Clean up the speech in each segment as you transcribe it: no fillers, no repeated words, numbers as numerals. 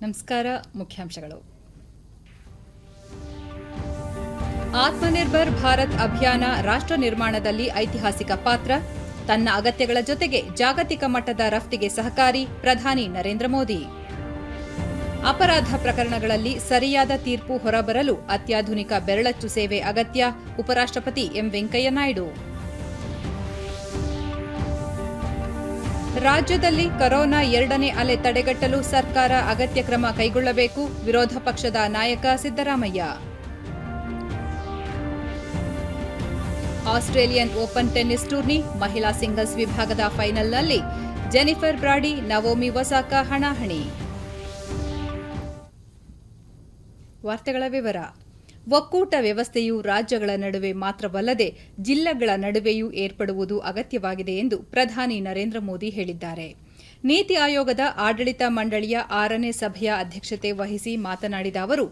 ನಮಸ್ಕಾರ. ಮುಖ್ಯಾಂಶಗಳು. ಆತ್ಮನಿರ್ಭರ್ ಭಾರತ್ ಅಭಿಯಾನ ರಾಷ್ಟ್ರ ನಿರ್ಮಾಣದಲ್ಲಿ ಐತಿಹಾಸಿಕ ಪಾತ್ರ, ತನ್ನ ಅಗತ್ಯಗಳ ಜೊತೆಗೆ ಜಾಗತಿಕ ಮಟ್ಟದ ರಫ್ತಿಗೆ ಸಹಕಾರಿ, ಪ್ರಧಾನಿ ನರೇಂದ್ರ ಮೋದಿ. ಅಪರಾಧ ಪ್ರಕರಣಗಳಲ್ಲಿ ಸರಿಯಾದ ತೀರ್ಪು ಹೊರಬರಲು ಅತ್ಯಾಧುನಿಕ ಬೆರಳಚ್ಚು ಸೇವೆ ಅಗತ್ಯ, ಉಪರಾಷ್ಟ್ರಪತಿ ಎಂ ವೆಂಕಯ್ಯ ನಾಯ್ಡು. ರಾಜ್ಯದಲ್ಲಿ ಕೊರೋನಾ 2ನೇ ಅಲೆ ತಡೆಗಟ್ಟಲು ಸರ್ಕಾರ ಅಗತ್ಯ ಕ್ರಮ ಕೈಗೊಳ್ಳಬೇಕು, ವಿರೋಧ ಪಕ್ಷದ ನಾಯಕ Siddaramaiah. Australian open tennis tourney ಮಹಿಳಾ ಸಿಂಗಲ್ಸ್ ವಿಭಾಗದ ಫೈನಲ್ನಲ್ಲಿ ಜೆನಿಫರ್ ಬ್ರಾಡಿ, ನವೋಮಿ ಒಸಾಕಾ ಹಣಾಹಣಿ. ವಾರ್ತೆಗಳ ವಿವರ. ಒಕ್ಕೂಟ ವ್ಯವಸ್ಥೆಯು ರಾಜ್ಯಗಳ ನಡುವೆ ಮಾತ್ರವಲ್ಲದೆ ಜಿಲ್ಲೆಗಳ ನಡುವೆಯೂ ಏರ್ಪಡುವುದು ಅಗತ್ಯವಾಗಿದೆ ಎಂದು ಪ್ರಧಾನಿ ನರೇಂದ್ರ ಮೋದಿ ಹೇಳಿದ್ದಾರೆ. ನೀತಿ ಆಯೋಗದ ಆಡಳಿತ ಮಂಡಳಿಯ 6ನೇ ಸಭೆಯ ಅಧ್ಯಕ್ಷತೆ ವಹಿಸಿ ಮಾತನಾಡಿದ ಅವರು,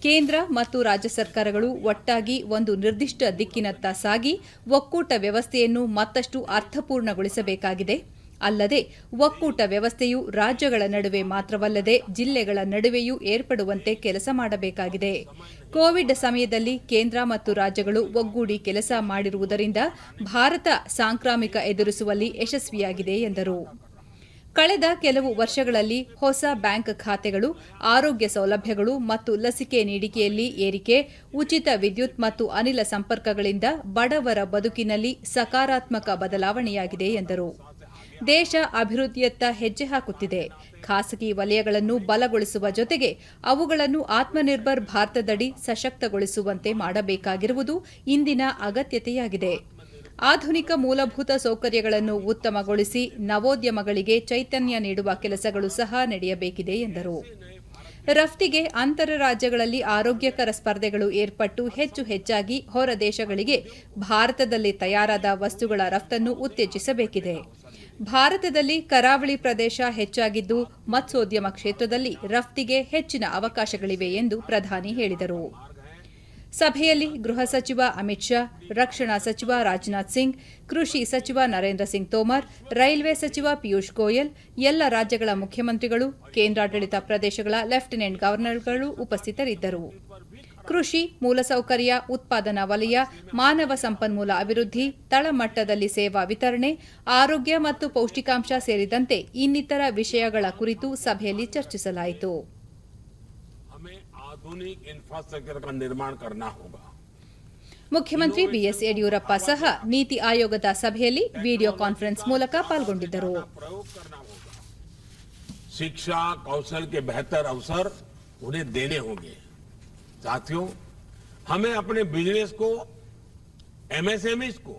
ಕೇಂದ್ರ ಮತ್ತು ರಾಜ್ಯ ಸರ್ಕಾರಗಳು ಒಟ್ಟಾಗಿ ಒಂದು ನಿರ್ದಿಷ್ಟ ದಿಕ್ಕಿನತ್ತ ಸಾಗಿ ಒಕ್ಕೂಟ ವ್ಯವಸ್ಥೆಯನ್ನು ಮತ್ತಷ್ಟು ಅರ್ಥಪೂರ್ಣಗೊಳಿಸಬೇಕಾಗಿದೆ. ಅಲ್ಲದೆ ಒಕ್ಕೂಟ ವ್ಯವಸ್ಥೆಯು ರಾಜ್ಯಗಳ ನಡುವೆ ಮಾತ್ರವಲ್ಲದೆ ಜಿಲ್ಲೆಗಳ ನಡುವೆಯೂ ಏರ್ಪಡುವಂತೆ ಕೆಲಸ ಮಾಡಬೇಕಾಗಿದೆ. ಕೋವಿಡ್ ಸಮಯದಲ್ಲಿ ಕೇಂದ್ರ ಮತ್ತು ರಾಜ್ಯಗಳು ಒಗ್ಗೂಡಿ ಕೆಲಸ ಮಾಡಿರುವುದರಿಂದ ಭಾರತ ಸಾಂಕ್ರಾಮಿಕ ಎದುರಿಸುವಲ್ಲಿ ಯಶಸ್ವಿಯಾಗಿದೆ ಎಂದರು. ಕಳೆದ ಕೆಲವು ವರ್ಷಗಳಲ್ಲಿ ಹೊಸ ಬ್ಯಾಂಕ್ ಖಾತೆಗಳು, ಆರೋಗ್ಯ ಸೌಲಭ್ಯಗಳು ಮತ್ತು ಲಸಿಕೆ ನೀಡಿಕೆಯಲ್ಲಿ ಏರಿಕೆ, ಉಚಿತ ವಿದ್ಯುತ್ ಮತ್ತು ಅನಿಲ ಸಂಪರ್ಕಗಳಿಂದ ಬಡವರ ಬದುಕಿನಲ್ಲಿ ಸಕಾರಾತ್ಮಕ ಬದಲಾವಣೆಯಾಗಿದೆ ಎಂದರು. ದೇಶ ಅಭಿವೃದ್ಧಿಯತ್ತ ಹೆಜ್ಜೆ ಹಾಕುತ್ತಿದೆ. ಖಾಸಗಿ ವಲಯಗಳನ್ನು ಬಲಗೊಳಿಸುವ ಜೊತೆಗೆ ಅವುಗಳನ್ನು ಆತ್ಮನಿರ್ಭರ್ ಭಾರತದಡಿ ಸಶಕ್ತಗೊಳಿಸುವಂತೆ ಮಾಡಬೇಕಾಗಿರುವುದು ಇಂದಿನ ಅಗತ್ಯತೆಯಾಗಿದೆ. ಆಧುನಿಕ ಮೂಲಭೂತ ಸೌಕರ್ಯಗಳನ್ನು ಉತ್ತಮಗೊಳಿಸಿ ನವೋದ್ಯಮಗಳಿಗೆ ಚೈತನ್ಯ ನೀಡುವ ಕೆಲಸಗಳು ಸಹ ನಡೆಯಬೇಕಿದೆ ಎಂದರು. ರಫ್ತಿಗೆ ಅಂತರ ರಾಜ್ಯಗಳಲ್ಲಿ ಆರೋಗ್ಯಕರ ಸ್ಪರ್ಧೆಗಳು ಏರ್ಪಟ್ಟು ಹೆಚ್ಚಾಗಿ ಹೊರ ದೇಶಗಳಿಗೆ ಭಾರತದಲ್ಲಿ ತಯಾರಾದ ವಸ್ತುಗಳ ರಫ್ತನ್ನು ಉತ್ತೇಜಿಸಬೇಕಿದೆ. ಭಾರತದಲ್ಲಿ ಕರಾವಳಿ ಪ್ರದೇಶ ಹೆಚ್ಚಾಗಿದ್ದು ಮತ್ಸ್ಯೋದ್ಯಮ ಕ್ಷೇತ್ರದಲ್ಲಿ ರಫ್ತಿಗೆ ಹೆಚ್ಚಿನ ಅವಕಾಶಗಳಿವೆ ಎಂದು ಪ್ರಧಾನಿ ಹೇಳಿದರು. ಸಭೆಯಲ್ಲಿ ಗೃಹ ಸಚಿವ ಅಮಿತ್ ಶಾ, ರಕ್ಷಣಾ ಸಚಿವ ರಾಜನಾಥ್ ಸಿಂಗ್, ಕೃಷಿ ಸಚಿವ ನರೇಂದ್ರ ಸಿಂಗ್ ತೋಮರ್, ರೈಲ್ವೆ ಸಚಿವ ಪಿಯೂಷ್ ಗೋಯಲ್, ಎಲ್ಲ ರಾಜ್ಯಗಳ ಮುಖ್ಯಮಂತ್ರಿಗಳು, ಕೇಂದ್ರಾಡಳಿತ ಪ್ರದೇಶಗಳ ಲೆಫ್ಟಿನೆಂಟ್ ಗವರ್ನರ್ಗಳು ಉಪಸ್ಥಿತರಿದ್ದರು. ಕೃಷಿ, ಮೂಲಸೌಕರ್ಯ, ಉತ್ಪಾದನಾ ವಲಯ, ಮಾನವ ಸಂಪನ್ಮೂಲ ಅಭಿವೃದ್ಧಿ, ತಳಮಟ್ಟದಲ್ಲಿ ಸೇವಾ ವಿತರಣೆ, ಆರೋಗ್ಯ ಮತ್ತು ಪೌಷ್ಟಿಕಾಂಶ ಸೇರಿದಂತೆ ಇನ್ನಿತರ ವಿಷಯಗಳ ಕುರಿತು ಸಭೆಯಲ್ಲಿ ಚರ್ಚಿಸಲಾಯಿತು. ಮುಖ್ಯಮಂತ್ರಿ ಬಿಎಸ್ ಯಡಿಯೂರಪ್ಪ ಸಹ ನೀತಿ ಆಯೋಗದ ಸಭೆಯಲ್ಲಿ ವಿಡಿಯೋ ಕಾನ್ಫರೆನ್ಸ್ ಮೂಲಕ ಪಾಲ್ಗೊಂಡಿದ್ದರು. ಶಿಕ್ಷಾ ಕೌಶल के बेहतर अवसर उन्हें देने होंगे. साथियों, हमें अपने बिजनेस को, एमएसएमईज को,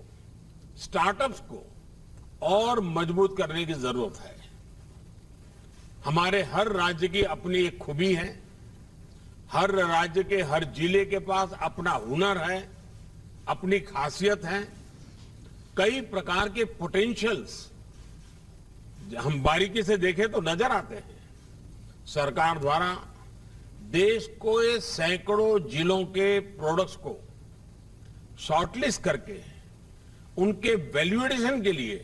स्टार्टअप्स को और मजबूत करने की जरूरत है. हमारे हर राज्य की अपनी एक खूबी है. हर राज्य के हर जिले के पास अपना हुनर है, अपनी खासियत है. कई प्रकार के पोटेंशियल्स हम बारीकी से देखें तो नजर आते हैं. सरकार द्वारा देश को ये सैकड़ों जिलों के प्रोडक्ट्स को शॉर्टलिस्ट करके उनके वैल्यूएडिशन के लिए,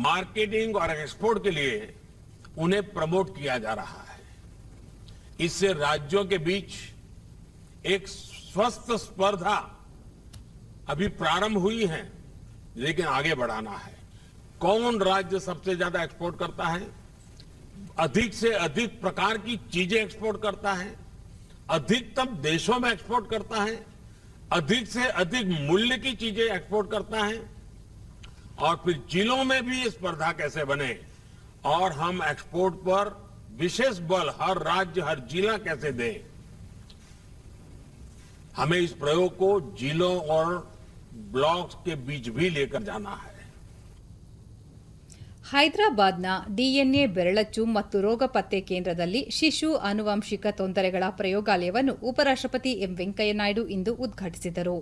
मार्केटिंग और एक्सपोर्ट के लिए उन्हें प्रमोट किया जा रहा है. इससे राज्यों के बीच एक स्वस्थ स्पर्धा अभी प्रारंभ हुई है, लेकिन आगे बढ़ाना है. कौन राज्य सबसे ज्यादा एक्सपोर्ट करता है, अधिक से अधिक प्रकार की चीजें एक्सपोर्ट करता है, अधिकतम देशों में एक्सपोर्ट करता है, अधिक से अधिक मूल्य की चीजें एक्सपोर्ट करता है, और फिर जिलों में भी ये स्पर्धा कैसे बने और हम एक्सपोर्ट पर विशेष बल हर राज्य, हर जिला कैसे दें. हमें इस प्रयोग को जिलों और ब्लॉक्स के बीच भी लेकर जाना है. ಹೈದರಾಬಾದ್ನ ಡಿಎನ್ಎ ಬೆರಳಚ್ಚು ಮತ್ತು ರೋಗ ಪತ್ತೆ ಕೇಂದ್ರದಲ್ಲಿ ಶಿಶು ಆನುವಂಶಿಕ ತೊಂದರೆಗಳ ಪ್ರಯೋಗಾಲಯವನ್ನು ಉಪರಾಷ್ಟ್ರಪತಿ ಎಂ ವೆಂಕಯ್ಯ ನಾಯ್ಡು ಇಂದು ಉದ್ಘಾಟಿಸಿದರು.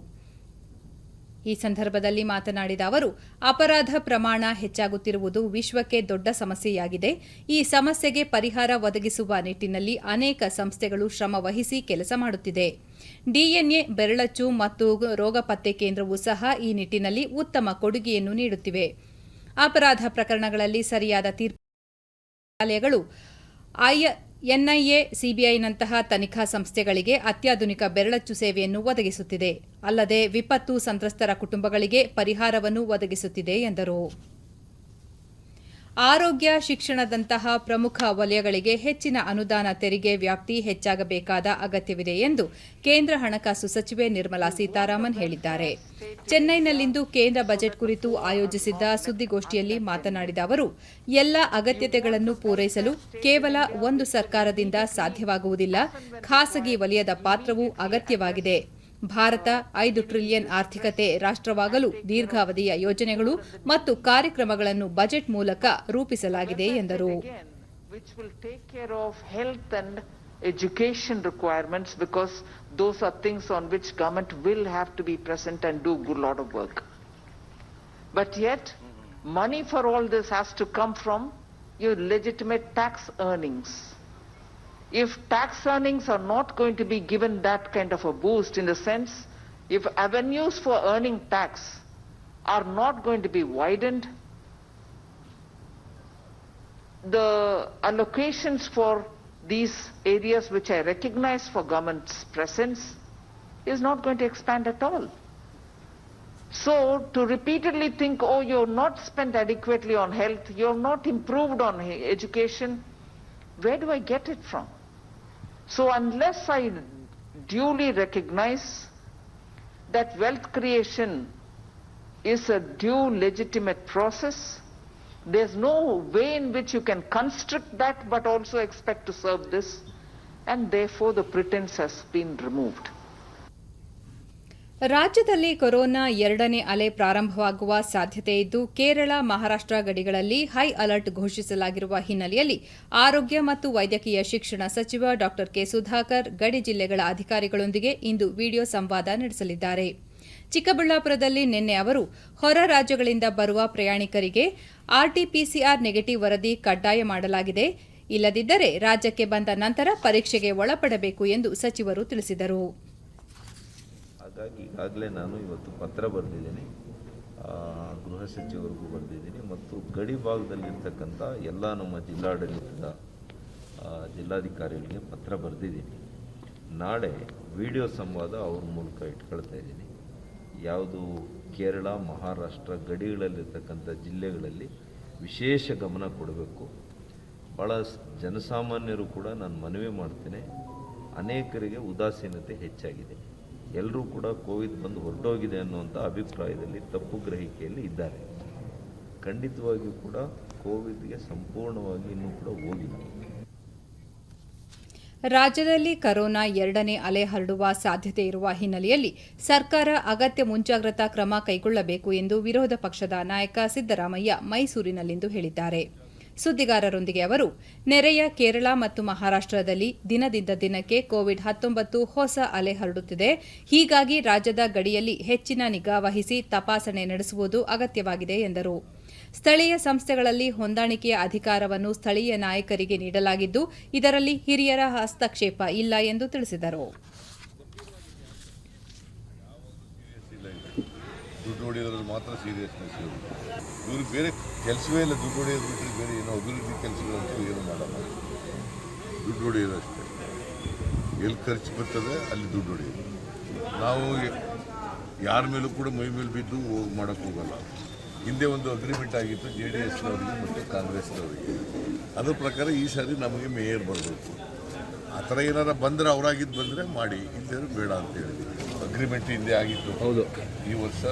ಈ ಸಂದರ್ಭದಲ್ಲಿ ಮಾತನಾಡಿದ ಅವರು, ಅಪರಾಧ ಪ್ರಮಾಣ ಹೆಚ್ಚಾಗುತ್ತಿರುವುದು ವಿಶ್ವಕ್ಕೆ ದೊಡ್ಡ ಸಮಸ್ಯೆಯಾಗಿದೆ. ಈ ಸಮಸ್ಯೆಗೆ ಪರಿಹಾರ ಒದಗಿಸುವ ನಿಟ್ಟಿನಲ್ಲಿ ಅನೇಕ ಸಂಸ್ಥೆಗಳು ಶ್ರಮ ವಹಿಸಿ ಕೆಲಸ ಮಾಡುತ್ತಿದೆ. ಡಿಎನ್ಎ ಬೆರಳಚ್ಚು ಮತ್ತು ರೋಗ ಪತ್ತೆ ಕೇಂದ್ರವೂ ಸಹ ಈ ನಿಟ್ಟಿನಲ್ಲಿ ಉತ್ತಮ ಕೊಡುಗೆಯನ್ನು ನೀಡುತ್ತಿವೆ. ಅಪರಾಧ ಪ್ರಕರಣಗಳಲ್ಲಿ ಸರಿಯಾದ ತೀರ್ಪು ನ್ಯಾಯಾಲಯಗಳು ಎನ್ಐಎ, ಸಿಬಿಐನಂತಹ ತನಿಖಾ ಸಂಸ್ಥೆಗಳಿಗೆ ಅತ್ಯಾಧುನಿಕ ಬೆರಳಚ್ಚು ಸೇವೆಯನ್ನು ಒದಗಿಸುತ್ತಿದೆ. ಅಲ್ಲದೆ ವಿಪತ್ತು ಸಂತ್ರಸ್ತರ ಕುಟುಂಬಗಳಿಗೆ ಪರಿಹಾರವನ್ನು ಒದಗಿಸುತ್ತಿದೆ ಎಂದರು. ಆರೋಗ್ಯ, ಶಿಕ್ಷಣದಂತಹ ಪ್ರಮುಖ ವಲಯಗಳಿಗೆ ಹೆಚ್ಚಿನ ಅನುದಾನ ತೆರಿಗೆ ವ್ಯಾಪ್ತಿ ಹೆಚ್ಚಾಗಬೇಕಾದ ಅಗತ್ಯವಿದೆ ಎಂದು ಕೇಂದ್ರ ಹಣಕಾಸು ಸಚಿವೆ ನಿರ್ಮಲಾ ಸೀತಾರಾಮನ್ ಹೇಳಿದ್ದಾರೆ. ಚೆನ್ನೈನಲ್ಲಿಂದು ಕೇಂದ್ರ ಬಜೆಟ್ ಕುರಿತು ಆಯೋಜಿಸಿದ್ದ ಸುದ್ದಿಗೋಷ್ಠಿಯಲ್ಲಿ ಮಾತನಾಡಿದ ಅವರು, ಎಲ್ಲ ಅಗತ್ಯತೆಗಳನ್ನು ಪೂರೈಸಲು ಕೇವಲ ಒಂದು ಸರ್ಕಾರದಿಂದ ಸಾಧ್ಯವಾಗುವುದಿಲ್ಲ. ಖಾಸಗಿ ವಲಯದ ಪಾತ್ರವೂ ಅಗತ್ಯವಾಗಿದೆ. ಭಾರತ 5 ಟ್ರಿಲಿಯನ್ ಆರ್ಥಿಕತೆ ರಾಷ್ಟ್ರವಾಗಲು ದೀರ್ಘಾವಧಿಯ ಯೋಜನೆಗಳು ಮತ್ತು ಕಾರ್ಯಕ್ರಮಗಳನ್ನು ಬಜೆಟ್ ಮೂಲಕ ರೂಪಿಸಲಾಗಿದೆ ಎಂದರು. Education requirements, because those are things on which government will have to be present and do a good lot of work. But yet, money for all this has to come from your legitimate tax earnings. If tax earnings are not going to be given that kind of a boost, in the sense, if avenues for earning tax are not going to be widened, the allocations for these areas which I recognize for government's presence is not going to expand at all. So to repeatedly think, oh, you've not spent adequately on health, you've not improved on education, where do I get it from? So unless I duly recognize that wealth creation is a due legitimate process, there's no way in which you can constrict that but also expect to serve this, and therefore the pretense has been removed. ರಾಜ್ಯದಲ್ಲಿ corona 2ನೇ ಅಲೆ ಪ್ರಾರಂಭವಾಗುವ ಸಾಧ್ಯತೆ ಇದ್ದು, ಕೇರಳ, ಮಹಾರಾಷ್ಟ್ರ ಗಡಿಗಳಲ್ಲಿ high alert ಘೋಷಿಸಲಾಗಿರುವ ಹಿನ್ನೆಲೆಯಲ್ಲಿ ಆರೋಗ್ಯ ಮತ್ತು ವೈದ್ಯಕೀಯ ಶಿಕ್ಷಣ ಸಚಿವ ಡಾ ಕೆ. ಸುಧಾಕರ್ ಗಡಿ ಜಿಲ್ಲೆಗಳ ಅಧಿಕಾರಿಗಳೊಂದಿಗೆ ಇಂದು ವಿಡಿಯೋ ಸಂವಾದ ನಡೆಸಲಿದ್ದಾರೆ. ಚಿಕ್ಕಬಳ್ಳಾಪುರದಲ್ಲಿ ನಿನ್ನೆ ಅವರು ಹೊರ ರಾಜ್ಯಗಳಿಂದ ಬರುವ ಪ್ರಯಾಣಿಕರಿಗೆ ಆರ್ಟಿಪಿಸಿಆರ್ ನೆಗೆಟಿವ್ ವರದಿ ಕಡ್ಡಾಯ ಮಾಡಲಾಗಿದೆ. ಇಲ್ಲದಿದ್ದರೆ ರಾಜ್ಯಕ್ಕೆ ಬಂದ ನಂತರ ಪರೀಕ್ಷೆಗೆ ಒಳಪಡಬೇಕು ಎಂದು ಸಚಿವರು ತಿಳಿಸಿದರು. ಹಾಗಾಗಿ ಈಗಾಗಲೇ ನಾನು ಇವತ್ತು ಪತ್ರ ಬರೆದಿದ್ದೀನಿ, ಗೃಹ ಸಚಿವರಿಗೂ ಬರೆದಿದ್ದೀನಿ ಮತ್ತು ಗಡಿ ಭಾಗದಲ್ಲಿರ್ತಕ್ಕಂಥ ಎಲ್ಲ ನಮ್ಮ ಜಿಲ್ಲಾಡಳಿತದ ಜಿಲ್ಲಾಧಿಕಾರಿಗಳಿಗೆ ಪತ್ರ ಬರೆದಿದ್ದೀನಿ. ನಾಳೆ ವಿಡಿಯೋ ಸಂವಾದ ಅವ್ರ ಮೂಲಕ ಇಟ್ಕೊಳ್ತಾ ಇದ್ದೀನಿ. ಯಾವುದು ಕೇರಳ, ಮಹಾರಾಷ್ಟ್ರ ಗಡಿಗಳಲ್ಲಿರ್ತಕ್ಕಂಥ ಜಿಲ್ಲೆಗಳಲ್ಲಿ ವಿಶೇಷ ಗಮನ ಕೊಡಬೇಕು. ಭಾಳ ಜನಸಾಮಾನ್ಯರು ಕೂಡ ನಾನು ಮನವಿ ಮಾಡ್ತೇನೆ, ಅನೇಕರಿಗೆ ಉದಾಸೀನತೆ ಹೆಚ್ಚಾಗಿದೆ. ಎಲ್ಲರೂ ಕೂಡ ಕೋವಿಡ್ ಬಂದು ಹೊರಟೋಗಿದೆ ಅನ್ನುವಂಥ ಅಭಿಪ್ರಾಯದಲ್ಲಿ ತಪ್ಪು ಗ್ರಹಿಕೆಯಲ್ಲಿ ಇದ್ದಾರೆ. ಖಂಡಿತವಾಗಿಯೂ ಕೂಡ ಕೋವಿಡ್ಗೆ ಸಂಪೂರ್ಣವಾಗಿ ಇನ್ನೂ ಕೂಡ ಹೋಗಿಲ್ಲ. ರಾಜ್ಯದಲ್ಲಿ ಕೊರೋನಾ 2ನೇ ಅಲೆ ಹರಡುವ ಸಾಧ್ಯತೆ ಇರುವ ಹಿನ್ನೆಲೆಯಲ್ಲಿ ಸರ್ಕಾರ ಅಗತ್ಯ ಮುಂಜಾಗ್ರತಾ ಕ್ರಮ ಕೈಗೊಳ್ಳಬೇಕು ಎಂದು ವಿರೋಧ ಪಕ್ಷದ ನಾಯಕ ಸಿದ್ದರಾಮಯ್ಯ ಮೈಸೂರಿನಲ್ಲಿಂದು ಹೇಳಿದ್ದಾರೆ. ಸುದ್ದಿಗಾರರೊಂದಿಗೆ ಅವರು, ನೆರೆಯ ಕೇರಳ ಮತ್ತು ಮಹಾರಾಷ್ಟ್ರದಲ್ಲಿ ದಿನದಿಂದ ದಿನಕ್ಕೆ ಕೋವಿಡ್-19 ಹೊಸ ಅಲೆ ಹರಡುತ್ತಿದೆ. ಹೀಗಾಗಿ ರಾಜ್ಯದ ಗಡಿಯಲ್ಲಿ ಹೆಚ್ಚಿನ ನಿಗಾ ವಹಿಸಿ ತಪಾಸಣೆ ನಡೆಸುವುದು ಅಗತ್ಯವಾಗಿದೆ ಎಂದರು. ಸ್ಥಳೀಯ ಸಂಸ್ಥೆಗಳಲ್ಲಿ ಹೊಂದಾಣಿಕೆಯ ಅಧಿಕಾರವನ್ನು ಸ್ಥಳೀಯ ನಾಯಕರಿಗೆ ನೀಡಲಾಗಿದ್ದು, ಇದರಲ್ಲಿ ಹಿರಿಯರ ಹಸ್ತಕ್ಷೇಪ ಇಲ್ಲ ಎಂದು ತಿಳಿಸಿದರು. ದುಡ್ಡು ಹೊಡೆಯೋದ್ರಲ್ಲಿ ಮಾತ್ರ ಸೀರಿಯಸ್ನೆಸ್ ಇರುತ್ತೆ. ಇವ್ರಿಗೆ ಬೇರೆ ಕೆಲಸವೇ ಇಲ್ಲ. ದುಡ್ಡು ಹೊಡೆಯೋದು ಬಿಟ್ಟರೆ ಬೇರೆ ಏನೋ ಅಭಿವೃದ್ಧಿ ಕೆಲಸಗಳಂತೂ ಏನು ಮಾಡಲ್ಲ. ದುಡ್ಡು ಹೊಡೆಯೋದಷ್ಟೇ. ಎಲ್ಲಿ ಖರ್ಚು ಬರ್ತದೆ ಅಲ್ಲಿ ದುಡ್ಡು ಹೊಡೆಯೋದು. ನಾವು ಯಾರ ಮೇಲೂ ಕೂಡ ಮೈ ಮೇಲೆ ಬಿದ್ದು ಮಾಡೋಕ್ಕೆ ಹೋಗಲ್ಲ. ಹಿಂದೆ ಒಂದು ಅಗ್ರಿಮೆಂಟ್ ಆಗಿತ್ತು JDSನವರಿಗೆ ಮತ್ತು ಕಾಂಗ್ರೆಸ್ನವರಿಗೆ. ಅದ್ರ ಪ್ರಕಾರ ಈ ಸಾರಿ ನಮಗೆ ಮೇಯರ್ ಬರಬೇಕು. ಆ ಥರ ಏನಾರ ಬಂದರೆ ಅವರಾಗಿದ್ದು ಬಂದರೆ ಮಾಡಿ, ಇಲ್ಲದೇ ಬೇಡ ಅಂತ ಹೇಳಿದ್ವಿ. ಅಗ್ರಿಮೆಂಟ್ ಹಿಂದೆ ಆಗಿತ್ತು. ಹೌದು, ಈ ವರ್ಷ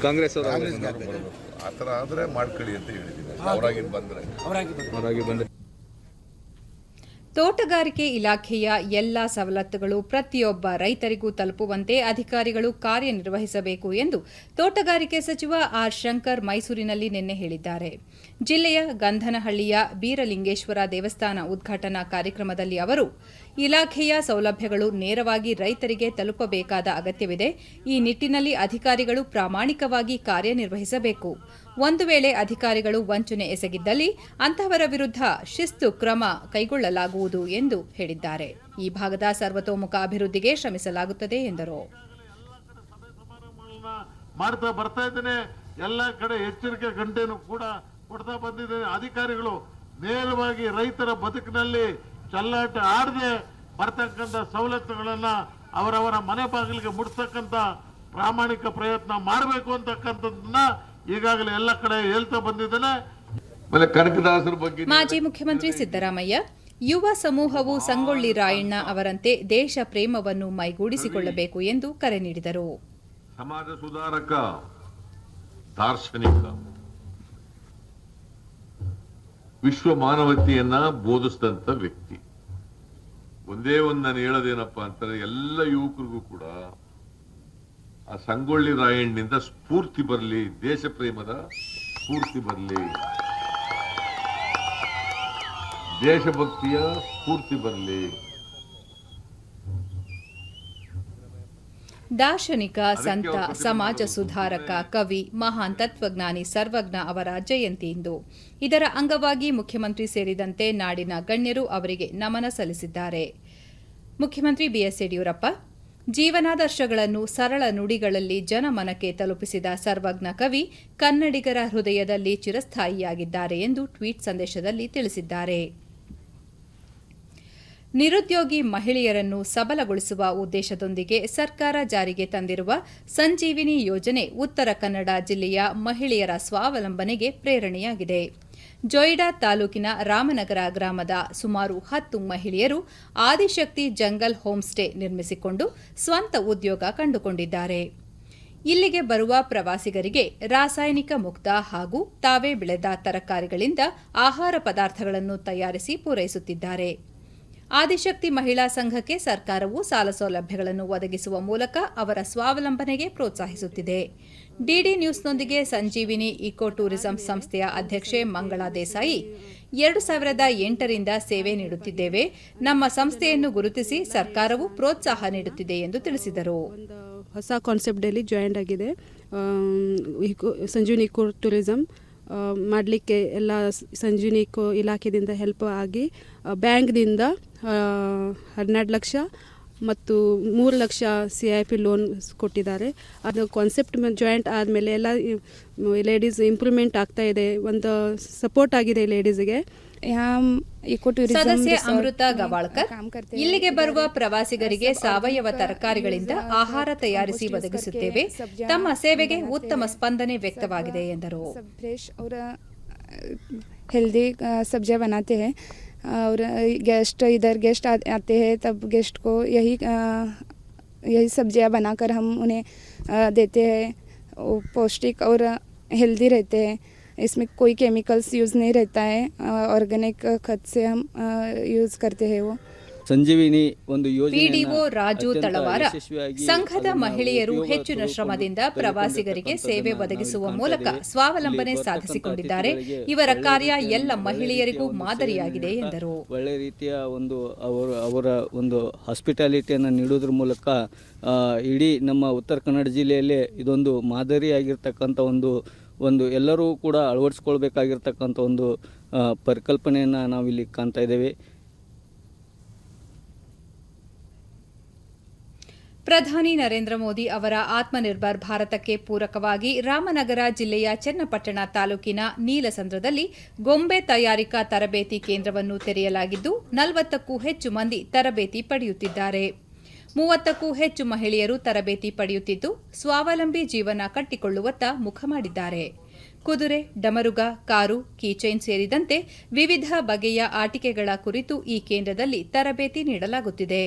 ಕಾಂಗ್ರೆಸ್ ಬರಬೇಕು. ಆ ಥರ ಆದರೆ ಮಾಡ್ಕೊಳ್ಳಿ ಅಂತ ಹೇಳಿದ್ದೀವಿ. ಅವರಾಗಿದ್ದು ಬಂದರೆ ತೋಟಗಾರಿಕೆ ಇಲಾಖೆಯ ಎಲ್ಲಾ ಸವಲತ್ತುಗಳು ಪ್ರತಿಯೊಬ್ಬ ರೈತರಿಗೂ ತಲುಪುವಂತೆ ಅಧಿಕಾರಿಗಳು ಕಾರ್ಯನಿರ್ವಹಿಸಬೇಕು ಎಂದು ತೋಟಗಾರಿಕೆ ಸಚಿವ ಆರ್ ಶಂಕರ್ ಮೈಸೂರಿನಲ್ಲಿ ನಿನ್ನೆ ಹೇಳಿದ್ದಾರೆ. ಜಿಲ್ಲೆಯ ಗಂಧನಹಳ್ಳಿಯ ಬೀರಲಿಂಗೇಶ್ವರ ದೇವಸ್ಥಾನ ಉದ್ಘಾಟನಾ ಕಾರ್ಯಕ್ರಮದಲ್ಲಿ ಅವರು, ಇಲಾಖೆಯ ಸೌಲಭ್ಯಗಳು ನೇರವಾಗಿ ರೈತರಿಗೆ ತಲುಪಬೇಕಾದ ಅಗತ್ಯವಿದೆ. ಈ ನಿಟ್ಟಿನಲ್ಲಿ ಅಧಿಕಾರಿಗಳು ಪ್ರಾಮಾಣಿಕವಾಗಿ ಕಾರ್ಯನಿರ್ವಹಿಸಬೇಕು. ಒಂದು ವೇಳೆ ಅಧಿಕಾರಿಗಳು ವಂಚನೆ ಎಸಗಿದ್ದಲ್ಲಿ ಅಂತಹವರ ವಿರುದ್ಧ ಶಿಸ್ತು ಕ್ರಮ ಕೈಗೊಳ್ಳಲಾಗುವುದು ಎಂದು ಹೇಳಿದ್ದಾರೆ. ಈ ಭಾಗದ ಸರ್ವತೋಮುಖ ಅಭಿವೃದ್ಧಿಗೆ ಶ್ರಮಿಸಲಾಗುತ್ತದೆ ಎಂದರು. ಮಾಡ್ತಾ ಬರ್ತಾ ಇದ್ದೇನೆ. ಎಲ್ಲ ಕಡೆ ಎಚ್ಚರಿಕೆ ಗಂಟೆನೂ ಕೂಡ ಕೊಡ್ತಾ ಬಂದಿದ್ದೇನೆ. ಅಧಿಕಾರಿಗಳು ನೇರವಾಗಿ ರೈತರ ಬದುಕಿನಲ್ಲಿ ಚಲ್ಲಾಟ ಆಡದೆ ಬರ್ತಕ್ಕಂಥ ಸವಲತ್ತುಗಳನ್ನ ಅವರವರ ಮನೆ ಬಾಗಿಲಿಗೆ ಮುಟ್ತಕ್ಕಂಥ ಪ್ರಾಮಾಣಿಕ ಪ್ರಯತ್ನ ಮಾಡಬೇಕು ಅಂತಕ್ಕಂಥದ್ದನ್ನ ಈಗಾಗಲೇ ಎಲ್ಲ ಕಡೆ ಹೇಳ್ತಾ ಬಂದಿದ್ದೇನೆ. ಆಮೇಲೆ ಕನಕದಾಸರ ಬಗ್ಗೆ ಮಾಜಿ ಮುಖ್ಯಮಂತ್ರಿ ಸಿದ್ದರಾಮಯ್ಯ ಯುವ ಸಮೂಹವು ಸಂಗೊಳ್ಳಿ ರಾಯಣ್ಣ ಅವರಂತೆ ದೇಶ ಪ್ರೇಮವನ್ನು ಮೈಗೂಡಿಸಿಕೊಳ್ಳಬೇಕು ಎಂದು ಕರೆ ನೀಡಿದರು. ಸಮಾಜ ಸುಧಾರಕ, ದಾರ್ಶನಿಕ, ವಿಶ್ವ ಮಾನವತೆಯನ್ನ ಬೋಧಿಸಿದಂತ ವ್ಯಕ್ತಿ. ಒಂದೇ ಒಂದು ನಾನು ಹೇಳೋದೇನಪ್ಪ ಅಂತಂದ್ರೆ ಎಲ್ಲ ಯುವಕರಿಗೂ ಕೂಡ ಆ ಸಂಗೊಳ್ಳಿ ರಾಯಣ್ಣನಿಂದ ಸ್ಫೂರ್ತಿ ಬರಲಿ, ದೇಶ ಪ್ರೇಮದ ಸ್ಫೂರ್ತಿ ಬರಲಿ, ದೇಶಭಕ್ತಿಯ ಸ್ಫೂರ್ತಿ ಬರಲಿ. ದಾರ್ಶನಿಕ, ಸಂತ, ಸಮಾಜ ಸುಧಾರಕ, ಕವಿ, ಮಹಾನ್ ತತ್ವಜ್ಞಾನಿ ಸರ್ವಜ್ಞ ಅವರ ಜಯಂತಿ ಇಂದು. ಇದರ ಅಂಗವಾಗಿ ಮುಖ್ಯಮಂತ್ರಿ ಸೇರಿದಂತೆ ನಾಡಿನ ಗಣ್ಯರು ಅವರಿಗೆ ನಮನ ಸಲ್ಲಿಸಿದ್ದಾರೆ. ಮುಖ್ಯಮಂತ್ರಿ ಬಿಎಸ್ ಯಡಿಯೂರಪ್ಪ ಜೀವನಾದರ್ಶಗಳನ್ನು ಸರಳ ನುಡಿಗಳಲ್ಲಿ ಜನಮನಕ್ಕೆ ತಲುಪಿಸಿದ ಸರ್ವಜ್ಞ ಕವಿ ಕನ್ನಡಿಗರ ಹೃದಯದಲ್ಲಿ ಚಿರಸ್ಥಾಯಿಯಾಗಿದ್ದಾರೆ ಎಂದು ಟ್ವೀಟ್ ಸಂದೇಶದಲ್ಲಿ ತಿಳಿಸಿದ್ದಾರೆ. ನಿರುದ್ಯೋಗಿ ಮಹಿಳೆಯರನ್ನು ಸಬಲಗೊಳಿಸುವ ಉದ್ದೇಶದೊಂದಿಗೆ ಸರ್ಕಾರ ಜಾರಿಗೆ ತಂದಿರುವ ಸಂಜೀವಿನಿ ಯೋಜನೆ ಉತ್ತರ ಕನ್ನಡ ಜಿಲ್ಲೆಯ ಮಹಿಳೆಯರ ಸ್ವಾವಲಂಬನೆಗೆ ಪ್ರೇರಣೆಯಾಗಿದೆ. ಜೊಯ್ಡಾ ತಾಲೂಕಿನ ರಾಮನಗರ ಗ್ರಾಮದ ಸುಮಾರು 10 ಮಹಿಳೆಯರು ಆದಿಶಕ್ತಿ ಜಂಗಲ್ ಹೋಮ್ ಸ್ಟೇ ನಿರ್ಮಿಸಿಕೊಂಡು ಸ್ವಂತ ಉದ್ಯೋಗ ಕಂಡುಕೊಂಡಿದ್ದಾರೆ. ಇಲ್ಲಿಗೆ ಬರುವ ಪ್ರವಾಸಿಗರಿಗೆ ರಾಸಾಯನಿಕ ಮುಕ್ತ ಹಾಗೂ ತಾವೇ ಬೆಳೆದ ತರಕಾರಿಗಳಿಂದ ಆಹಾರ ಪದಾರ್ಥಗಳನ್ನು ತಯಾರಿಸಿ ಪೂರೈಸುತ್ತಿದ್ದಾರೆ. ಆದಿಶಕ್ತಿ ಮಹಿಳಾ ಸಂಘಕ್ಕೆ ಸರ್ಕಾರವು ಸಾಲ ಸೌಲಭ್ಯಗಳನ್ನು ಒದಗಿಸುವ ಮೂಲಕ ಅವರ ಸ್ವಾವಲಂಬನೆಗೆ ಪ್ರೋತ್ಸಾಹಿಸುತ್ತಿದೆ. ಡಿಡಿ ನ್ಯೂಸ್ನೊಂದಿಗೆ ಸಂಜೀವಿನಿ ಇಕೋ ಟೂರಿಸಂ ಸಂಸ್ಥೆಯ ಅಧ್ಯಕ್ಷೆ ಮಂಗಳಾ ದೇಸಾಯಿ 2008ರಿಂದ ಸೇವೆ ನೀಡುತ್ತಿದ್ದೇವೆ. ನಮ್ಮ ಸಂಸ್ಥೆಯನ್ನು ಗುರುತಿಸಿ ಸರ್ಕಾರವು ಪ್ರೋತ್ಸಾಹ ನೀಡುತ್ತಿದೆ ಎಂದು ತಿಳಿಸಿದರು. ಹೊಸ ಕಾನ್ಸೆಪ್ಟ್ ಅಲ್ಲಿ ಜಾಯಿಂಟ್ ಆಗಿದೆ. ಸಂಜೀವಿನಿ ಇಕೋ ಟೂರಿಸಂ ಮಾಡಲಿಕ್ಕೆ ಎಲ್ಲ ಸಂಜೀವಿನಿ ಇಕೋ ಇಲಾಖೆಯಿಂದ ಹೆಲ್ಪ್ ಆಗಿ ಬ್ಯಾಂಕ್ದಿಂದ 12 ಲಕ್ಷ ಮತ್ತು 3 ಲಕ್ಷ CIP ಲೋನ್ ಕೊಟ್ಟಿದ್ದಾರೆ. ಅದು ಕಾನ್ಸೆಪ್ಟ್ ಜಾಯಿಂಟ್ ಆದಮೇಲೆ ಎಲ್ಲ ಲೇಡೀಸ್ ಇಂಪ್ರೂವ್ಮೆಂಟ್ ಆಗ್ತಾ ಇದೆ, ಒಂದು ಸಪೋರ್ಟ್ ಆಗಿದೆ ಲೇಡೀಸ್ಗೆ. ಸದಸ್ಯೆ ಅಮೃತ ಗವಾಳ್ಕರ್ ಇಲ್ಲಿಗೆ ಬರುವ ಪ್ರವಾಸಿಗರಿಗೆ ಸಾವಯವ ತರಕಾರಿಗಳಿಂದ ಆಹಾರ ತಯಾರಿಸಿ ಒದಗಿಸುತ್ತೇವೆ. ತಮ್ಮ ಸೇವೆಗೆ ಉತ್ತಮ ಸ್ಪಂದನೆ ವ್ಯಕ್ತವಾಗಿದೆ ಎಂದರು. हेल्दी सब्जियां बनाते हैं और गेस्ट आते हैं तब गेस्ट को यही सब्जियां बनाकर हम उन्हें देते हैं. पौष्टिक और हेल्दी रहते हैं. इसमें कोई केमिकल्स यूज़ नहीं रहता है. ऑर्गेनिक खत से हम यूज़ करते हैं. वो ಸಂಜೀವಿನಿ ಒಂದು ಪಿಡಿಒ ರಾಜು ತಳವಾರ ಸಂಘದ ಮಹಿಳೆಯರು ಹೆಚ್ಚಿನ ಶ್ರಮದಿಂದ ಪ್ರವಾಸಿಗರಿಗೆ ಸೇವೆ ಒದಗಿಸುವ ಮೂಲಕ ಸ್ವಾವಲಂಬನೆ ಸಾಧಿಸಿಕೊಂಡಿದ್ದಾರೆ. ಇವರ ಕಾರ್ಯ ಎಲ್ಲ ಮಹಿಳೆಯರಿಗೂ ಮಾದರಿಯಾಗಿದೆ ಎಂದರು. ಒಳ್ಳೆ ರೀತಿಯ ಒಂದು ಅವರ ಒಂದು ಹಾಸ್ಪಿಟಾಲಿಟಿಯನ್ನು ನೀಡೋದ್ರ ಮೂಲಕ ಇಡೀ ನಮ್ಮ ಉತ್ತರ ಕನ್ನಡ ಜಿಲ್ಲೆಯಲ್ಲೇ ಇದೊಂದು ಮಾದರಿಯಾಗಿರ್ತಕ್ಕಂಥ ಒಂದು ಎಲ್ಲರೂ ಕೂಡ ಅಳವಡಿಸ್ಕೊಳ್ಬೇಕಾಗಿರ್ತಕ್ಕಂಥ ಒಂದು ಪರಿಕಲ್ಪನೆಯನ್ನು ನಾವಿಲ್ಲಿ ಕಾಣ್ತಾ ಇದ್ದೇವೆ. ಪ್ರಧಾನಿ ನರೇಂದ್ರ ಮೋದಿ ಅವರ ಆತ್ಮನಿರ್ಭರ್ ಭಾರತಕ್ಕೆ ಪೂರಕವಾಗಿ ರಾಮನಗರ ಜಿಲ್ಲೆಯ ಚನ್ನಪಟ್ಟಣ ತಾಲೂಕಿನ ನೀಲಸಂದ್ರದಲ್ಲಿ ಗೊಂಬೆ ತಯಾರಿಕಾ ತರಬೇತಿ ಕೇಂದ್ರವನ್ನು ತೆರೆಯಲಾಗಿದ್ದು 40ಕ್ಕೂ ಹೆಚ್ಚು ಮಂದಿ ತರಬೇತಿ ಪಡೆಯುತ್ತಿದ್ದಾರೆ. 30ಕ್ಕೂ ಹೆಚ್ಚು ಮಹಿಳೆಯರು ತರಬೇತಿ ಪಡೆಯುತ್ತಿದ್ದು ಸ್ವಾವಲಂಬಿ ಜೀವನ ಕಟ್ಟಿಕೊಳ್ಳುವತ್ತ ಮುಖ ಮಾಡಿದ್ದಾರೆ. ಕುದುರೆ, ಡಮರುಗ, ಕಾರು, ಕೀಚೈನ್ ಸೇರಿದಂತೆ ವಿವಿಧ ಬಗೆಯ ಆಟಿಕೆಗಳ ಕುರಿತು ಈ ಕೇಂದ್ರದಲ್ಲಿ ತರಬೇತಿ ನೀಡಲಾಗುತ್ತಿದೆ.